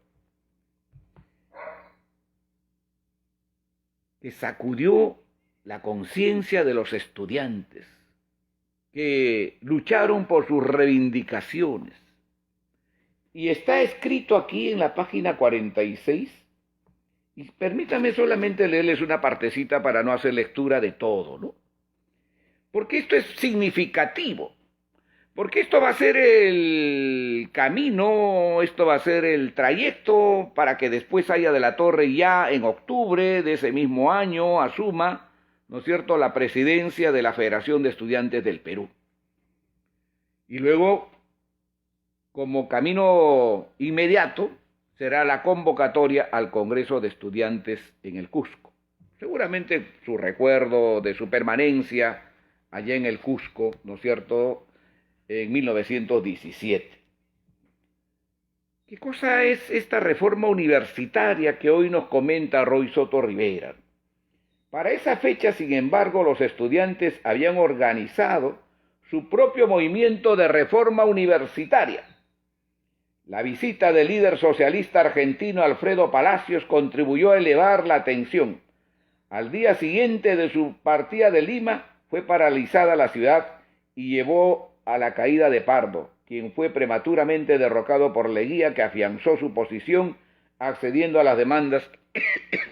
que sacudió la conciencia de los estudiantes, que lucharon por sus reivindicaciones. Y está escrito aquí en la página 46, y permítame solamente leerles una partecita para no hacer lectura de todo, ¿no? Porque esto es significativo, porque esto va a ser el camino, esto va a ser el trayecto para que después Haya de la Torre ya en octubre de ese mismo año asuma, ¿no es cierto?, la presidencia de la Federación de Estudiantes del Perú. Y luego, como camino inmediato, será la convocatoria al Congreso de Estudiantes en el Cusco. Seguramente su recuerdo de su permanencia allá en el Cusco, ¿no es cierto?, en 1917. ¿Qué cosa es esta reforma universitaria que hoy nos comenta Roy Soto Rivera? Para esa fecha, sin embargo, los estudiantes habían organizado su propio movimiento de reforma universitaria. La visita del líder socialista argentino Alfredo Palacios contribuyó a elevar la tensión. Al día siguiente de su partida de Lima, fue paralizada la ciudad y llevó a la caída de Pardo, quien fue prematuramente derrocado por Leguía, que afianzó su posición accediendo a las demandas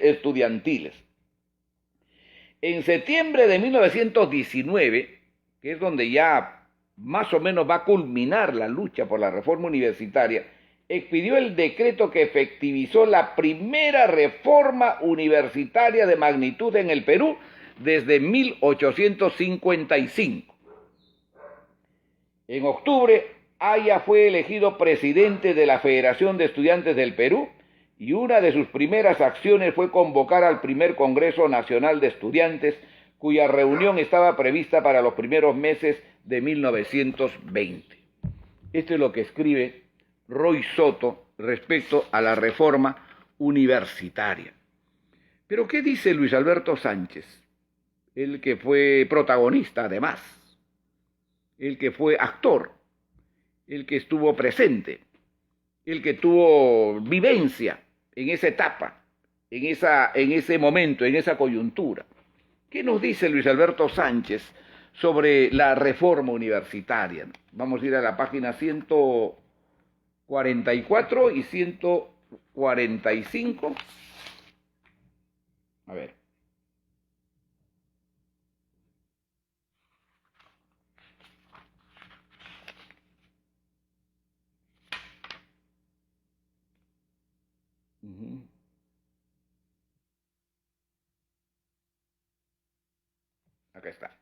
estudiantiles. En septiembre de 1919, que es donde ya más o menos va a culminar la lucha por la reforma universitaria, expidió el decreto que efectivizó la primera reforma universitaria de magnitud en el Perú desde 1855. En octubre, Haya fue elegido presidente de la Federación de Estudiantes del Perú y una de sus primeras acciones fue convocar al primer Congreso Nacional de Estudiantes, cuya reunión estaba prevista para los primeros meses de 1920. Esto es lo que escribe Roy Soto respecto a la reforma universitaria. Pero ¿qué dice Luis Alberto Sánchez? El que fue protagonista además, el que fue actor, el que estuvo presente, el que tuvo vivencia en esa etapa, en ese momento, en esa coyuntura. ¿Qué nos dice Luis Alberto Sánchez sobre la reforma universitaria? Vamos a ir a la página 144 y 145. A ver. Acá está.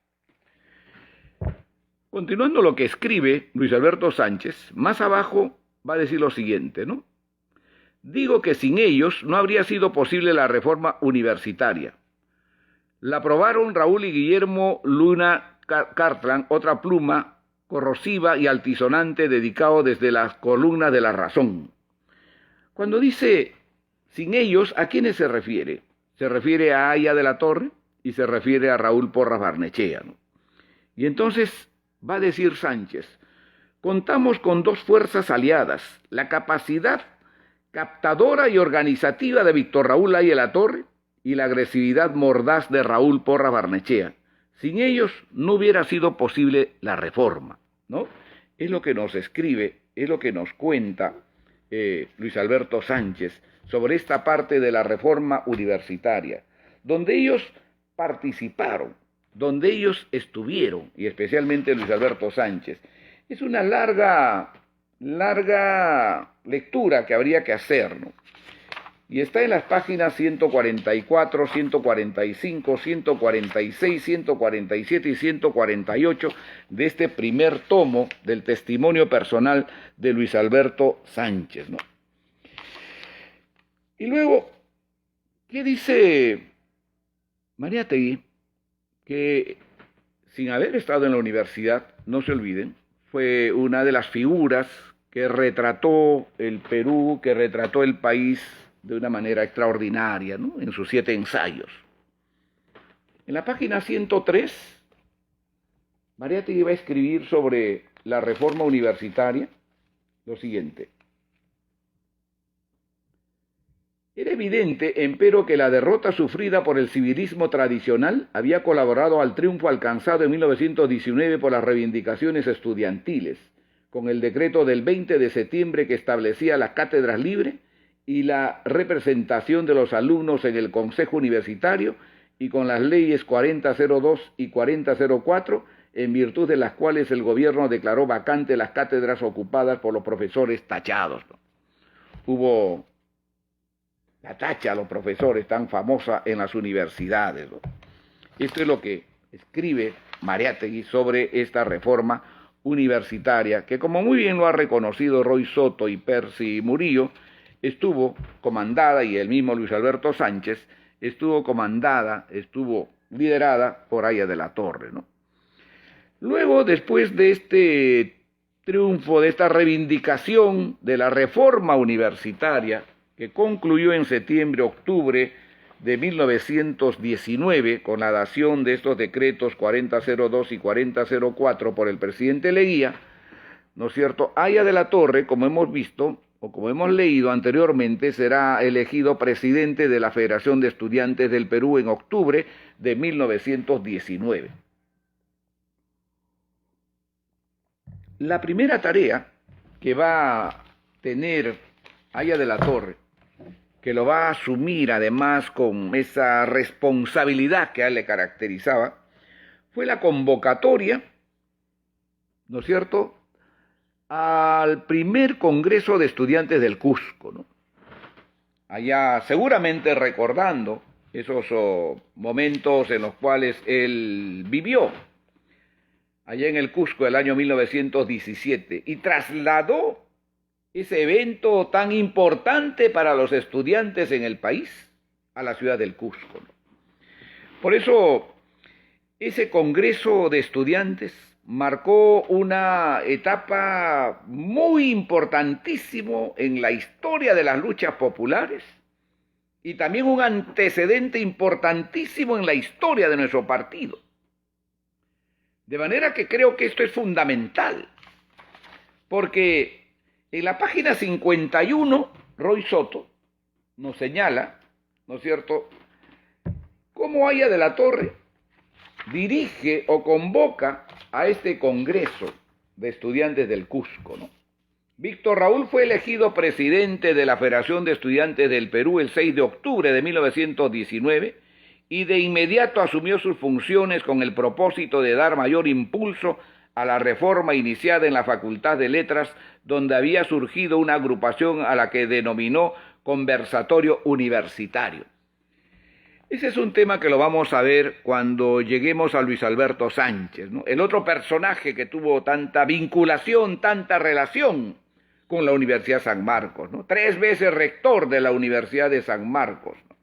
Continuando lo que escribe Luis Alberto Sánchez, más abajo va a decir lo siguiente, ¿no? Digo que sin ellos no habría sido posible la reforma universitaria. La aprobaron Raúl y Guillermo Luna Cartlan, otra pluma corrosiva y altisonante dedicado desde las columnas de La Razón. Cuando dice sin ellos, ¿a quiénes se refiere? Se refiere a Haya de la Torre y se refiere a Raúl Porras Barnechea, ¿no? Y entonces va a decir Sánchez, contamos con dos fuerzas aliadas, la capacidad captadora y organizativa de Víctor Raúl Haya de la Torre y la agresividad mordaz de Raúl Porras Barnechea. Sin ellos no hubiera sido posible la reforma, ¿no? Es lo que nos escribe, es lo que nos cuenta Luis Alberto Sánchez sobre esta parte de la reforma universitaria, donde ellos participaron, donde ellos estuvieron, y especialmente Luis Alberto Sánchez. Es una larga lectura que habría que hacer, ¿no? y está en las páginas 144, 145, 146, 147 y 148 de este primer tomo del testimonio personal de Luis Alberto Sánchez, ¿no? Y luego, ¿qué dice Mariátegui? Que sin haber estado en la universidad, no se olviden, fue una de las figuras que retrató el Perú, que retrató el país de una manera extraordinaria, ¿no? En sus 7 ensayos. En la página 103, Mariátegui va a escribir sobre la reforma universitaria lo siguiente. Era evidente, empero, que la derrota sufrida por el civilismo tradicional había colaborado al triunfo alcanzado en 1919 por las reivindicaciones estudiantiles, con el decreto del 20 de septiembre que establecía las cátedras libres y la representación de los alumnos en el Consejo Universitario, y con las leyes 4002 y 4004, en virtud de las cuales el gobierno declaró vacantes las cátedras ocupadas por los profesores tachados, ¿no? Hubo la tacha a los profesores tan famosa en las universidades, ¿no? Esto es lo que escribe Mariátegui sobre esta reforma universitaria, que, como muy bien lo ha reconocido Roy Soto y Percy Murillo, estuvo comandada, y el mismo Luis Alberto Sánchez, estuvo liderada por Haya de la Torre, ¿no? Luego, después de este triunfo, de esta reivindicación de la reforma universitaria, que concluyó en septiembre-octubre de 1919 con la dación de estos decretos 4002 y 4004 por el presidente Leguía, ¿no es cierto? Haya de la Torre, como hemos visto, o como hemos leído anteriormente, será elegido presidente de la Federación de Estudiantes del Perú en octubre de 1919. La primera tarea que va a tener Haya de la Torre, que lo va a asumir además con esa responsabilidad que a él le caracterizaba, fue la convocatoria, ¿no es cierto?, al primer Congreso de Estudiantes del Cusco, ¿no? Allá seguramente recordando esos momentos en los cuales él vivió, allá en el Cusco el año 1917, y trasladó ese evento tan importante para los estudiantes en el país a la ciudad del Cusco, ¿no? Por eso, ese Congreso de Estudiantes marcó una etapa muy importantísima en la historia de las luchas populares y también un antecedente importantísimo en la historia de nuestro partido. De manera que creo que esto es fundamental, porque en la página 51, Roy Soto nos señala, ¿no es cierto?, cómo Haya de la Torre dirige o convoca a este Congreso de Estudiantes del Cusco, ¿no? Víctor Raúl fue elegido presidente de la Federación de Estudiantes del Perú el 6 de octubre de 1919 y de inmediato asumió sus funciones con el propósito de dar mayor impulso a la reforma iniciada en la Facultad de Letras, donde había surgido una agrupación a la que denominó Conversatorio Universitario. Ese es un tema que lo vamos a ver cuando lleguemos a Luis Alberto Sánchez, ¿no? El otro personaje que tuvo tanta vinculación, tanta relación con la Universidad San Marcos, ¿no? 3 veces rector de la Universidad de San Marcos, ¿no?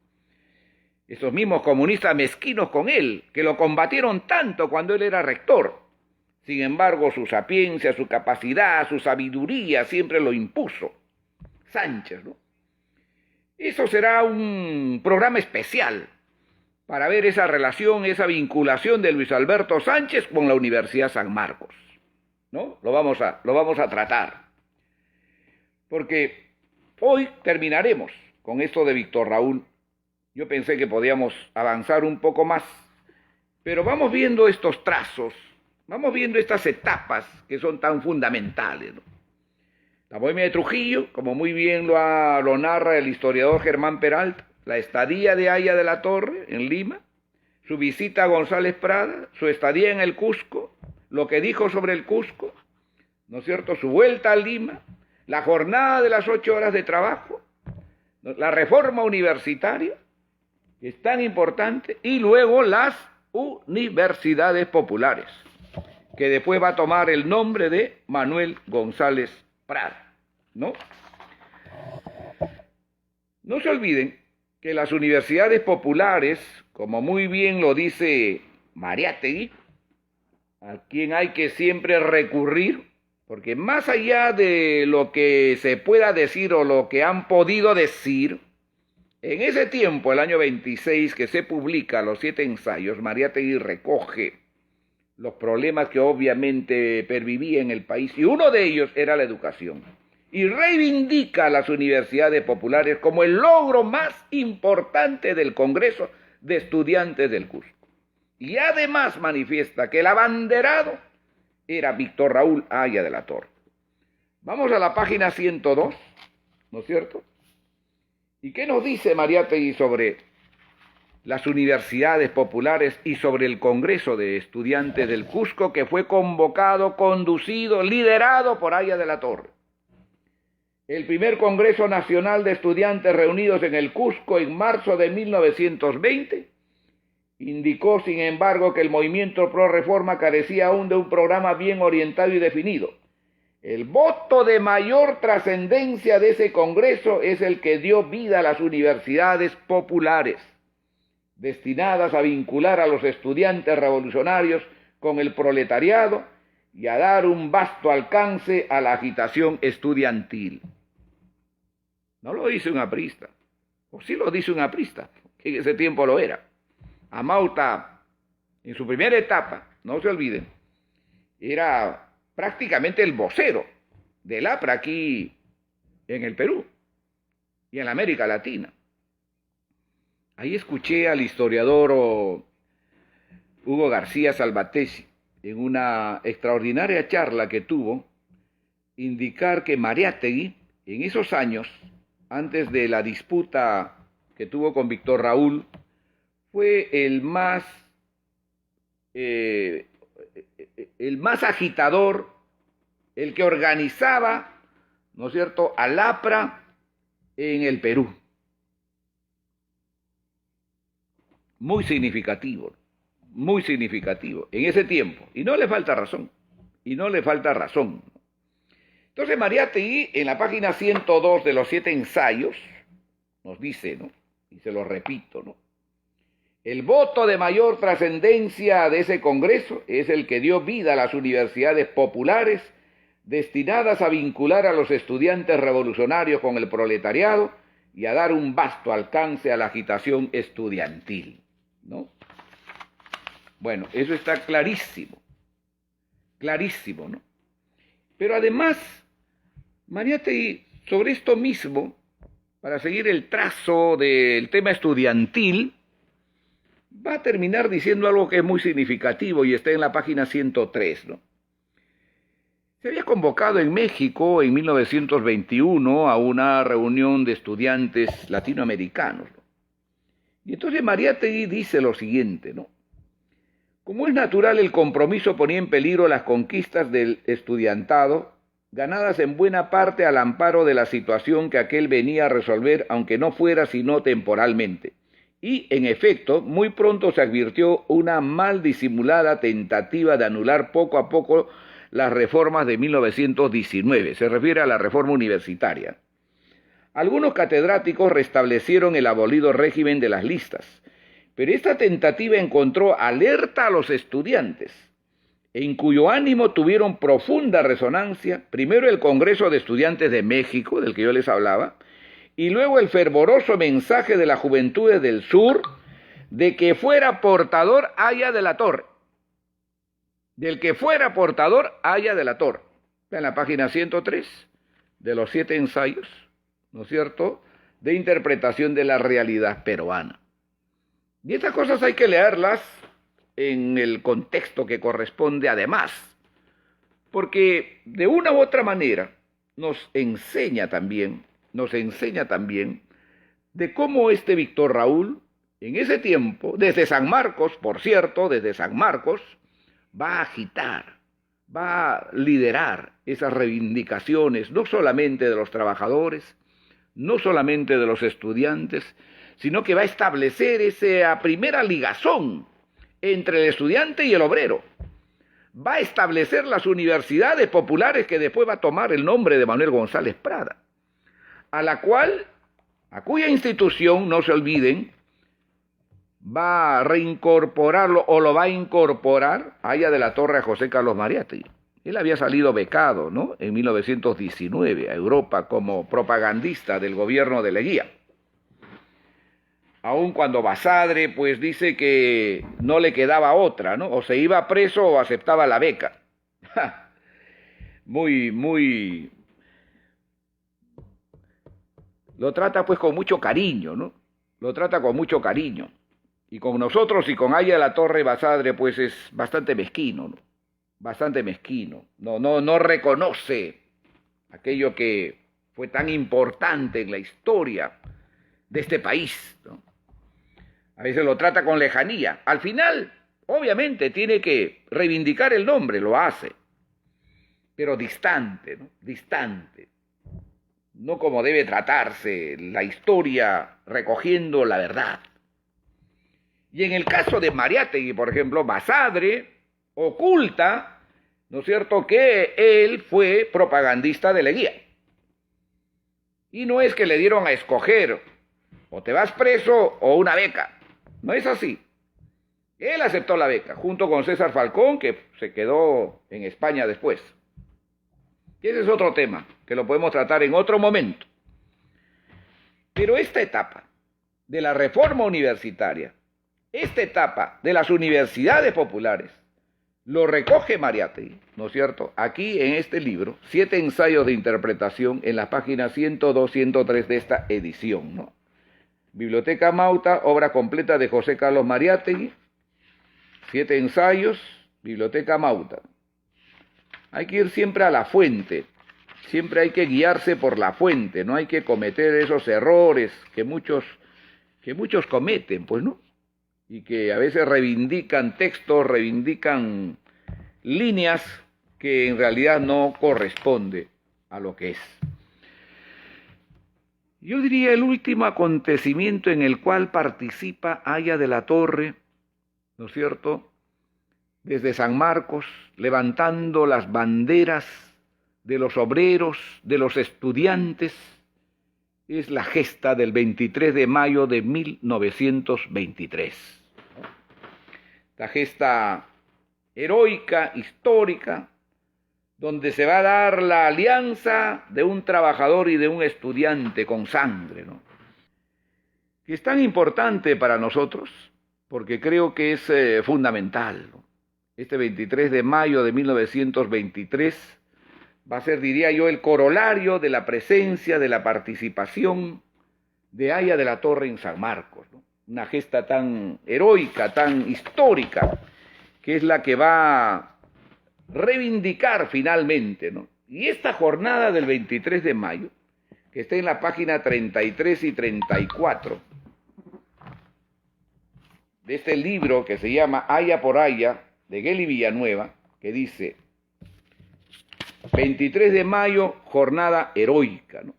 Esos mismos comunistas mezquinos con él, que lo combatieron tanto cuando él era rector. Sin embargo, su sapiencia, su capacidad, su sabiduría siempre lo impuso Sánchez, ¿no? Eso será un programa especial para ver esa relación, esa vinculación de Luis Alberto Sánchez con la Universidad San Marcos, ¿no? Lo vamos a tratar. Porque hoy terminaremos con esto de Víctor Raúl. Yo pensé que podíamos avanzar un poco más, pero vamos viendo estos trazos, vamos viendo estas etapas que son tan fundamentales, ¿no? La bohemia de Trujillo, como muy bien lo narra el historiador Germán Peralta, la estadía de Haya de la Torre en Lima, su visita a González Prada, su estadía en el Cusco, lo que dijo sobre el Cusco, ¿no es cierto?, su vuelta a Lima, la jornada de las 8 horas de trabajo, La reforma universitaria, que es tan importante, y luego las universidades populares, que después va a tomar el nombre de Manuel González Prada, ¿no? No se olviden que las universidades populares, como muy bien lo dice Mariátegui, a quien hay que siempre recurrir, porque más allá de lo que se pueda decir o lo que han podido decir, en ese tiempo, el año 26, que se publica Los 7 ensayos, Mariátegui recoge los problemas que obviamente pervivía en el país, y uno de ellos era la educación, y reivindica a las universidades populares como el logro más importante del Congreso de Estudiantes del Cusco. Y además manifiesta que el abanderado era Víctor Raúl Haya de la Torre. Vamos a la página 102, ¿no es cierto? ¿Y qué nos dice Mariátegui sobre las universidades populares y sobre el Congreso de Estudiantes del Cusco, que fue convocado, conducido, liderado por Haya de la Torre? El primer Congreso Nacional de Estudiantes reunidos en el Cusco en marzo de 1920 indicó, sin embargo, que el movimiento pro reforma carecía aún de un programa bien orientado y definido. El voto de mayor trascendencia de ese Congreso es el que dio vida a las universidades populares, destinadas a vincular a los estudiantes revolucionarios con el proletariado y a dar un vasto alcance a la agitación estudiantil. No lo dice un aprista, o sí lo dice un aprista, que en ese tiempo lo era. Amauta, en su primera etapa, no se olviden, era prácticamente el vocero del APRA aquí en el Perú y en la América Latina. Ahí escuché al historiador Hugo García Salvatesi, en una extraordinaria charla que tuvo, indicar que Mariátegui, en esos años, antes de la disputa que tuvo con Víctor Raúl, fue el más agitador, el que organizaba, ¿no es cierto?, al APRA en el Perú. Muy significativo en ese tiempo. Y no le falta razón. Entonces Mariátegui, en la página 102 de Los 7 ensayos, nos dice, ¿no?, y se lo repito, ¿no?, el voto de mayor trascendencia de ese Congreso es el que dio vida a las universidades populares destinadas a vincular a los estudiantes revolucionarios con el proletariado y a dar un vasto alcance a la agitación estudiantil, ¿no? Bueno, eso está clarísimo, ¿no? Pero además, Mariátegui, sobre esto mismo, para seguir el trazo del tema estudiantil, va a terminar diciendo algo que es muy significativo y está en la página 103, ¿no? Se había convocado en México en 1921 a una reunión de estudiantes latinoamericanos, ¿no? Y entonces Mariátegui dice lo siguiente, ¿no? Como es natural, el compromiso ponía en peligro las conquistas del estudiantado, ganadas en buena parte al amparo de la situación que aquel venía a resolver, aunque no fuera sino temporalmente. Y, en efecto, muy pronto se advirtió una mal disimulada tentativa de anular poco a poco las reformas de 1919. Se refiere a la reforma universitaria. Algunos catedráticos restablecieron el abolido régimen de las listas, pero esta tentativa encontró alerta a los estudiantes, en cuyo ánimo tuvieron profunda resonancia, primero el Congreso de Estudiantes de México, del que yo les hablaba, y luego el fervoroso mensaje de las juventudes del sur de que fuera portador Haya de la Torre. Del que fuera portador Haya de la Torre. En la página 103 de Los 7 ensayos, ¿no es cierto?, de interpretación de la realidad peruana. Y estas cosas hay que leerlas en el contexto que corresponde además, porque de una u otra manera nos enseña también de cómo este Víctor Raúl, en ese tiempo, desde San Marcos, por cierto, desde San Marcos, va a agitar, va a liderar esas reivindicaciones, no solamente de los trabajadores, no solamente de los estudiantes, sino que va a establecer esa primera ligazón entre el estudiante y el obrero. Va a establecer las universidades populares que después va a tomar el nombre de Manuel González Prada, a cuya institución, no se olviden, va a reincorporarlo o lo va a incorporar Haya de la Torre a José Carlos Mariátegui. Él había salido becado, ¿no?, en 1919 a Europa como propagandista del gobierno de Leguía. Aun cuando Basadre pues dice que no le quedaba otra, ¿no? O se iba preso o aceptaba la beca. Muy... Lo trata pues con mucho cariño, ¿no? Lo trata con mucho cariño. Y con nosotros y con Haya de la Torre, Basadre pues es bastante mezquino, ¿no? Bastante mezquino. No reconoce aquello que fue tan importante en la historia de este país, ¿no? A veces lo trata con lejanía. Al final, obviamente, tiene que reivindicar el nombre, lo hace, pero distante, ¿no? Distante. No como debe tratarse la historia, recogiendo la verdad. Y en el caso de Mariátegui, por ejemplo, Basadre oculta, ¿no es cierto?, que él fue propagandista de Leguía. Y no es que le dieron a escoger, o te vas preso o una beca. No es así. Él aceptó la beca, junto con César Falcón, que se quedó en España después. Y ese es otro tema, que lo podemos tratar en otro momento. Pero esta etapa de la reforma universitaria, esta etapa de las universidades populares, lo recoge Mariátegui, ¿no es cierto?, aquí en este libro, 7 ensayos de interpretación en las páginas 102, 103 de esta edición, ¿no? Biblioteca Mauta, obra completa de José Carlos Mariátegui, 7 ensayos, Biblioteca Mauta. Hay que ir siempre a la fuente, siempre hay que guiarse por la fuente, no hay que cometer esos errores que muchos cometen, pues, ¿no? Y que a veces reivindican textos, reivindican líneas que en realidad no corresponde a lo que es. Yo diría el último acontecimiento en el cual participa Haya de la Torre, ¿no es cierto?, desde San Marcos, levantando las banderas de los obreros, de los estudiantes, es la gesta del 23 de mayo de 1923. La gesta heroica, histórica, donde se va a dar la alianza de un trabajador y de un estudiante con sangre, ¿no?, que es tan importante para nosotros, porque creo que es fundamental, ¿no? Este 23 de mayo de 1923 va a ser, diría yo, el corolario de la presencia, de la participación de Haya de la Torre en San Marcos, ¿no? Una gesta tan heroica, tan histórica, que es la que va a reivindicar finalmente, ¿no? Y esta jornada del 23 de mayo, que está en la página 33 y 34 de este libro que se llama Haya por Haya, de Geli Villanueva, que dice 23 de mayo, jornada heroica, ¿no?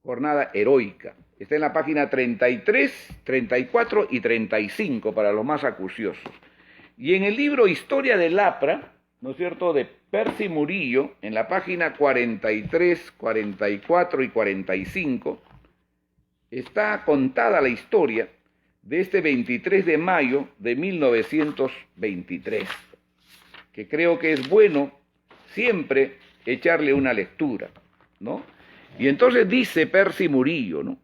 Jornada heroica. Está en la página 33, 34 y 35 para los más acuciosos. Y en el libro Historia del APRA, ¿no es cierto?, de Percy Murillo, en la página 43, 44 y 45, está contada la historia de este 23 de mayo de 1923, que creo que es bueno siempre echarle una lectura, ¿no? Y entonces dice Percy Murillo, ¿no?,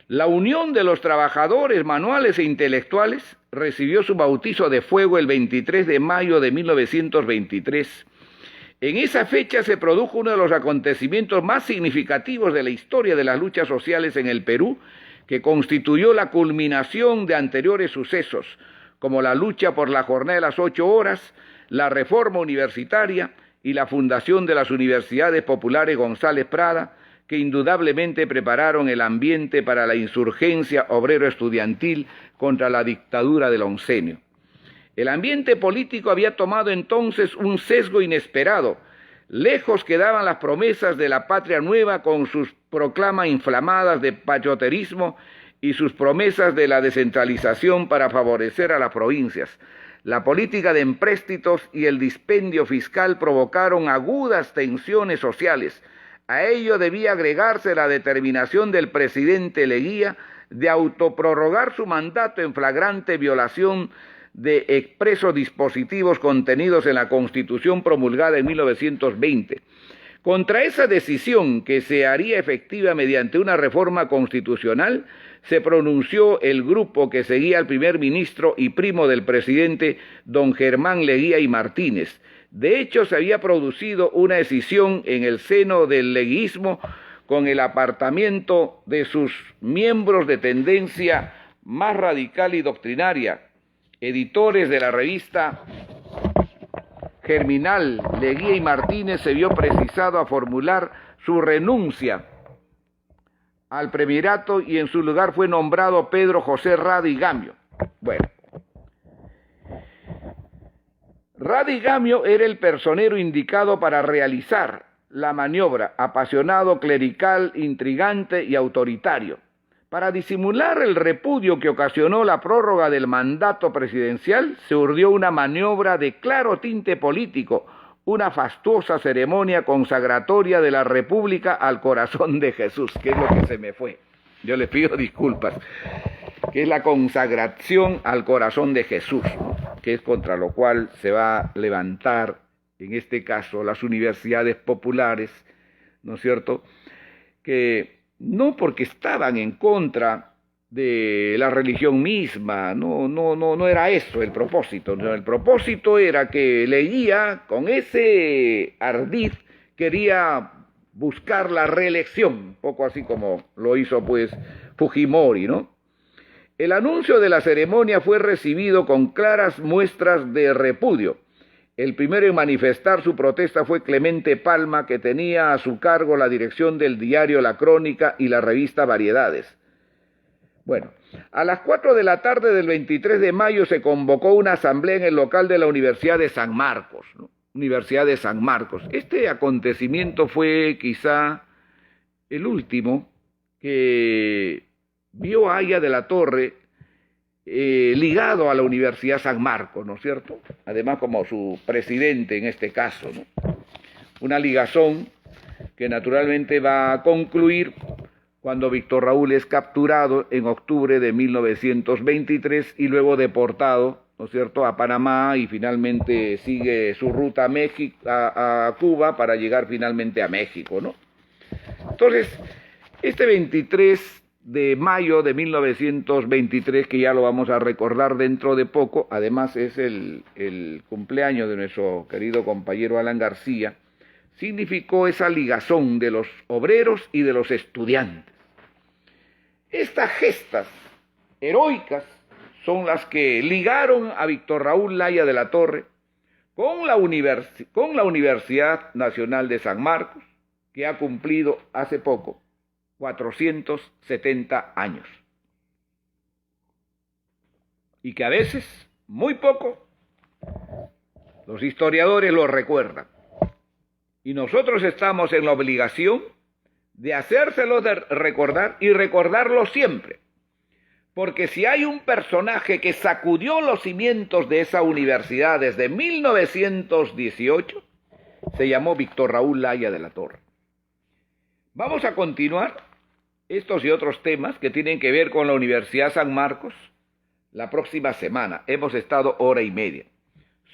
la Unión de los Trabajadores Manuales e Intelectuales recibió su bautizo de fuego el 23 de mayo de 1923. En esa fecha se produjo uno de los acontecimientos más significativos de la historia de las luchas sociales en el Perú, que constituyó la culminación de anteriores sucesos, como la lucha por la jornada de las 8 horas, la reforma universitaria y la fundación de las Universidades Populares González Prada, que indudablemente prepararon el ambiente para la insurgencia obrero-estudiantil contra la dictadura del oncenio. El ambiente político había tomado entonces un sesgo inesperado, Lejos quedaban las promesas de la patria nueva con sus proclamas inflamadas de patrioterismo y sus promesas de la descentralización para favorecer a las provincias. La política de empréstitos y el dispendio fiscal provocaron agudas tensiones sociales. A ello debía agregarse la determinación del presidente Leguía de autoprorrogar su mandato en flagrante violación de expresos dispositivos contenidos en la Constitución promulgada en 1920. Contra esa decisión, que se haría efectiva mediante una reforma constitucional, se pronunció el grupo que seguía al primer ministro y primo del presidente, don Germán Leguía y Martínez. De hecho, se había producido una escisión en el seno del leguismo con el apartamiento de sus miembros de tendencia más radical y doctrinaria. Editores de la revista Germinal, Leguía y Martínez se vio precisado a formular su renuncia al premierato y en su lugar fue nombrado Pedro José Radi Gamio. Bueno, Radi Gamio era el personero indicado para realizar la maniobra, apasionado, clerical, intrigante y autoritario. Para disimular el repudio que ocasionó la prórroga del mandato presidencial, se urdió una maniobra de claro tinte político, una fastuosa ceremonia consagratoria de la República al corazón de Jesús, que es lo que se me fue. Yo les pido disculpas, que es la consagración al corazón de Jesús, ¿no? Que es contra lo cual se va a levantar, en este caso, las universidades populares, ¿no es cierto?, que no porque estaban en contra de la religión misma, no era eso el propósito. No, el propósito era que Leguía, con ese ardid, quería buscar la reelección, poco así como lo hizo pues Fujimori, ¿no? El anuncio de la ceremonia fue recibido con claras muestras de repudio. El primero en manifestar su protesta fue Clemente Palma, que tenía a su cargo la dirección del diario La Crónica y la revista Variedades. Bueno, a las 4 de la tarde del 23 de mayo se convocó una asamblea en el local de la Universidad de San Marcos, ¿no? Universidad de San Marcos. Este acontecimiento fue quizá el último que vio a Haya de la Torre ligado a la Universidad San Marcos, ¿no es cierto? Además como su presidente en este caso, ¿no? Una ligazón que naturalmente va a concluir cuando Víctor Raúl es capturado en octubre de 1923 y luego deportado, ¿no es cierto?, a Panamá y finalmente sigue su ruta a México, a Cuba para llegar finalmente a México, ¿no? Entonces, este 23 de mayo de 1923, que ya lo vamos a recordar dentro de poco, además es el cumpleaños de nuestro querido compañero Alan García, significó esa ligazón de los obreros y de los estudiantes. Estas gestas heroicas son las que ligaron a Víctor Raúl Haya de la Torre con la Universidad Nacional de San Marcos, que ha cumplido hace poco 470 años. Y que a veces, muy poco, los historiadores lo recuerdan. Y nosotros estamos en la obligación de hacérselo de recordar y recordarlo siempre. Porque si hay un personaje que sacudió los cimientos de esa universidad desde 1918, se llamó Víctor Raúl Haya de la Torre. Vamos a continuar estos y otros temas que tienen que ver con la Universidad San Marcos la próxima semana. Hemos estado hora y media.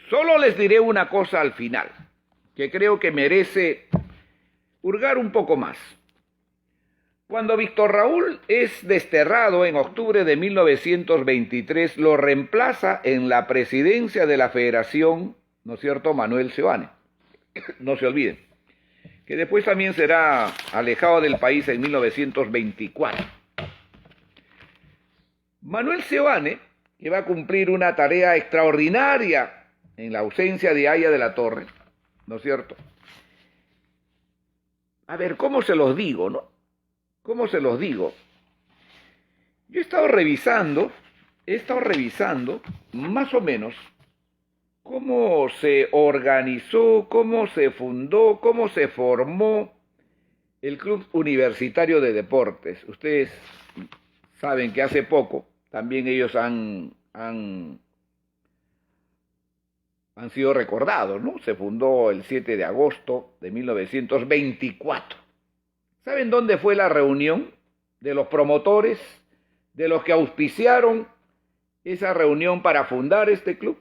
Solo les diré una cosa al final, que creo que merece hurgar un poco más. Cuando Víctor Raúl es desterrado en octubre de 1923, lo reemplaza en la presidencia de la Federación, ¿no es cierto?, Manuel Seoane. No se olviden, que después también será alejado del país en 1924. Manuel Seoane, que va a cumplir una tarea extraordinaria en la ausencia de Haya de la Torre, ¿no es cierto? A ver, ¿cómo se los digo, no? ¿Cómo se los digo? Yo he estado revisando más o menos cómo se organizó, cómo se fundó, cómo se formó el Club Universitario de Deportes. Ustedes saben que hace poco también ellos han sido recordados, ¿no? Se fundó el 7 de agosto de 1924. ¿Saben dónde fue la reunión de los promotores, de los que auspiciaron esa reunión para fundar este club?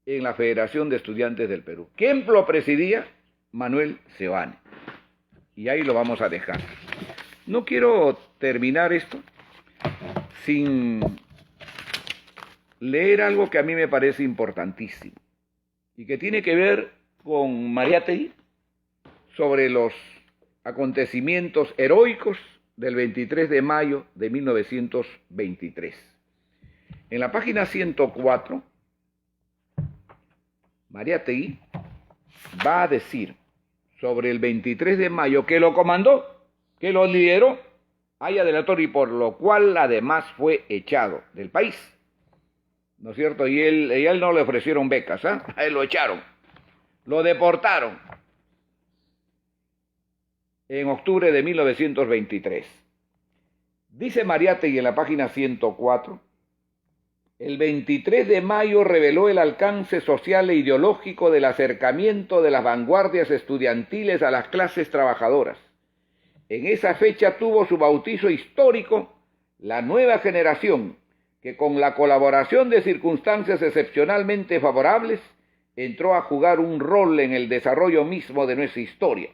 En la Federación de Estudiantes del Perú. ¿Quién lo presidía? Manuel Seoane. Y ahí lo vamos a dejar. No quiero terminar esto sin leer algo que a mí me parece importantísimo y que tiene que ver con Mariátegui sobre los acontecimientos heroicos del 23 de mayo de 1923. En la página 104, Mariátegui va a decir sobre el 23 de mayo que lo comandó, que lo lideró, hay adelatorio, y por lo cual además fue echado del país. ¿No es cierto? Y a él no le ofrecieron becas, ¿eh? A él lo echaron, lo deportaron en octubre de 1923. Dice Mariátegui en la página 104, el 23 de mayo reveló el alcance social e ideológico del acercamiento de las vanguardias estudiantiles a las clases trabajadoras. En esa fecha tuvo su bautizo histórico la nueva generación, que con la colaboración de circunstancias excepcionalmente favorables, entró a jugar un rol en el desarrollo mismo de nuestra historia,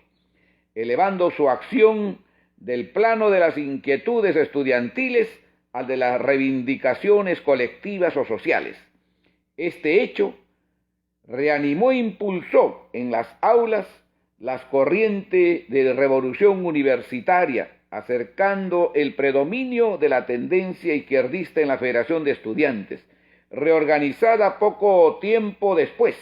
elevando su acción del plano de las inquietudes estudiantiles al de las reivindicaciones colectivas o sociales. Este hecho reanimó e impulsó en las aulas las corrientes de revolución universitaria, acercando el predominio de la tendencia izquierdista en la Federación de Estudiantes, reorganizada poco tiempo después,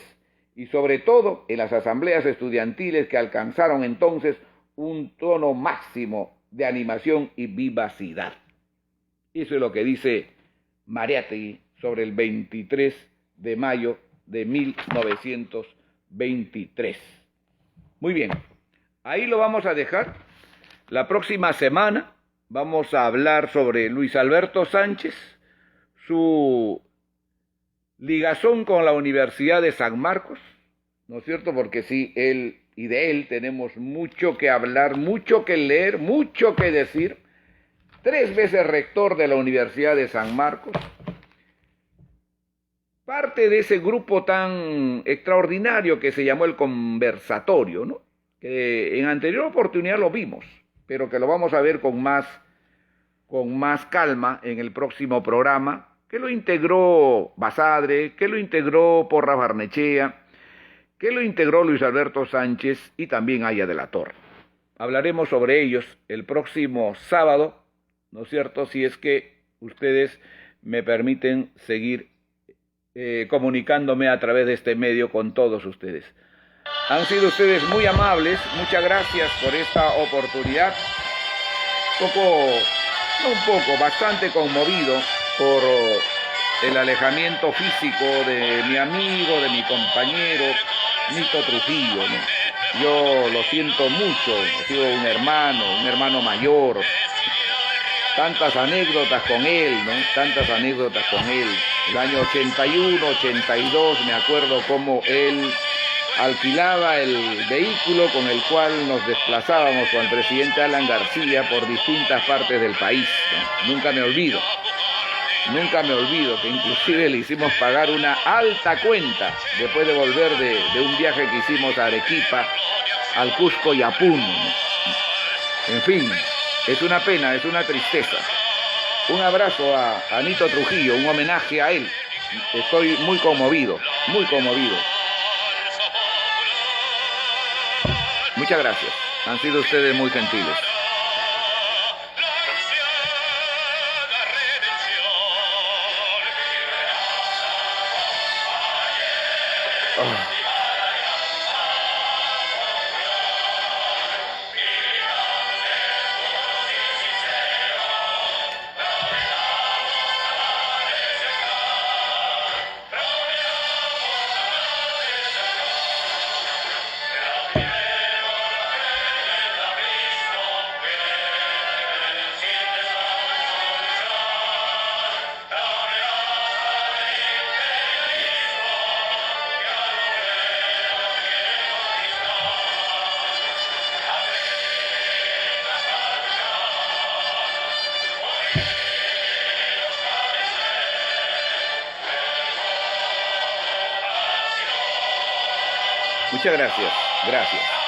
y sobre todo en las asambleas estudiantiles que alcanzaron entonces un tono máximo de animación y vivacidad. Eso es lo que dice Mariátegui sobre el 23 de mayo de 1923. Muy bien, ahí lo vamos a dejar. La próxima semana vamos a hablar sobre Luis Alberto Sánchez, su ligazón con la Universidad de San Marcos, ¿no es cierto? Porque sí, de él tenemos mucho que hablar, mucho que leer, mucho que decir. 3 veces rector de la Universidad de San Marcos, parte de ese grupo tan extraordinario que se llamó el Conversatorio, ¿no? Que en anterior oportunidad lo vimos, pero que lo vamos a ver con más calma en el próximo programa, que lo integró Basadre, que lo integró Porras Barnechea, que lo integró Luis Alberto Sánchez y también Aya de la Torre. Hablaremos sobre ellos el próximo sábado, ¿no es cierto? Si es que ustedes me permiten seguir comunicándome a través de este medio con todos ustedes. Han sido ustedes muy amables, muchas gracias por esta oportunidad. Bastante conmovido por el alejamiento físico de mi amigo, de mi compañero, Nito Trujillo, ¿no? Yo lo siento mucho, he sido un hermano mayor. Tantas anécdotas con él, ¿no? Tantas anécdotas con él. El año 81, 82, me acuerdo cómo él alquilaba el vehículo con el cual nos desplazábamos con el presidente Alan García por distintas partes del país, ¿no? Nunca me olvido que inclusive le hicimos pagar una alta cuenta después de volver de un viaje que hicimos a Arequipa, al Cusco y a Puno, ¿no? En fin, es una pena, es una tristeza. Un abrazo a Nito Trujillo, un homenaje a él. Estoy muy conmovido, muy conmovido. Muchas gracias, han sido ustedes muy gentiles. Muchas gracias. Gracias.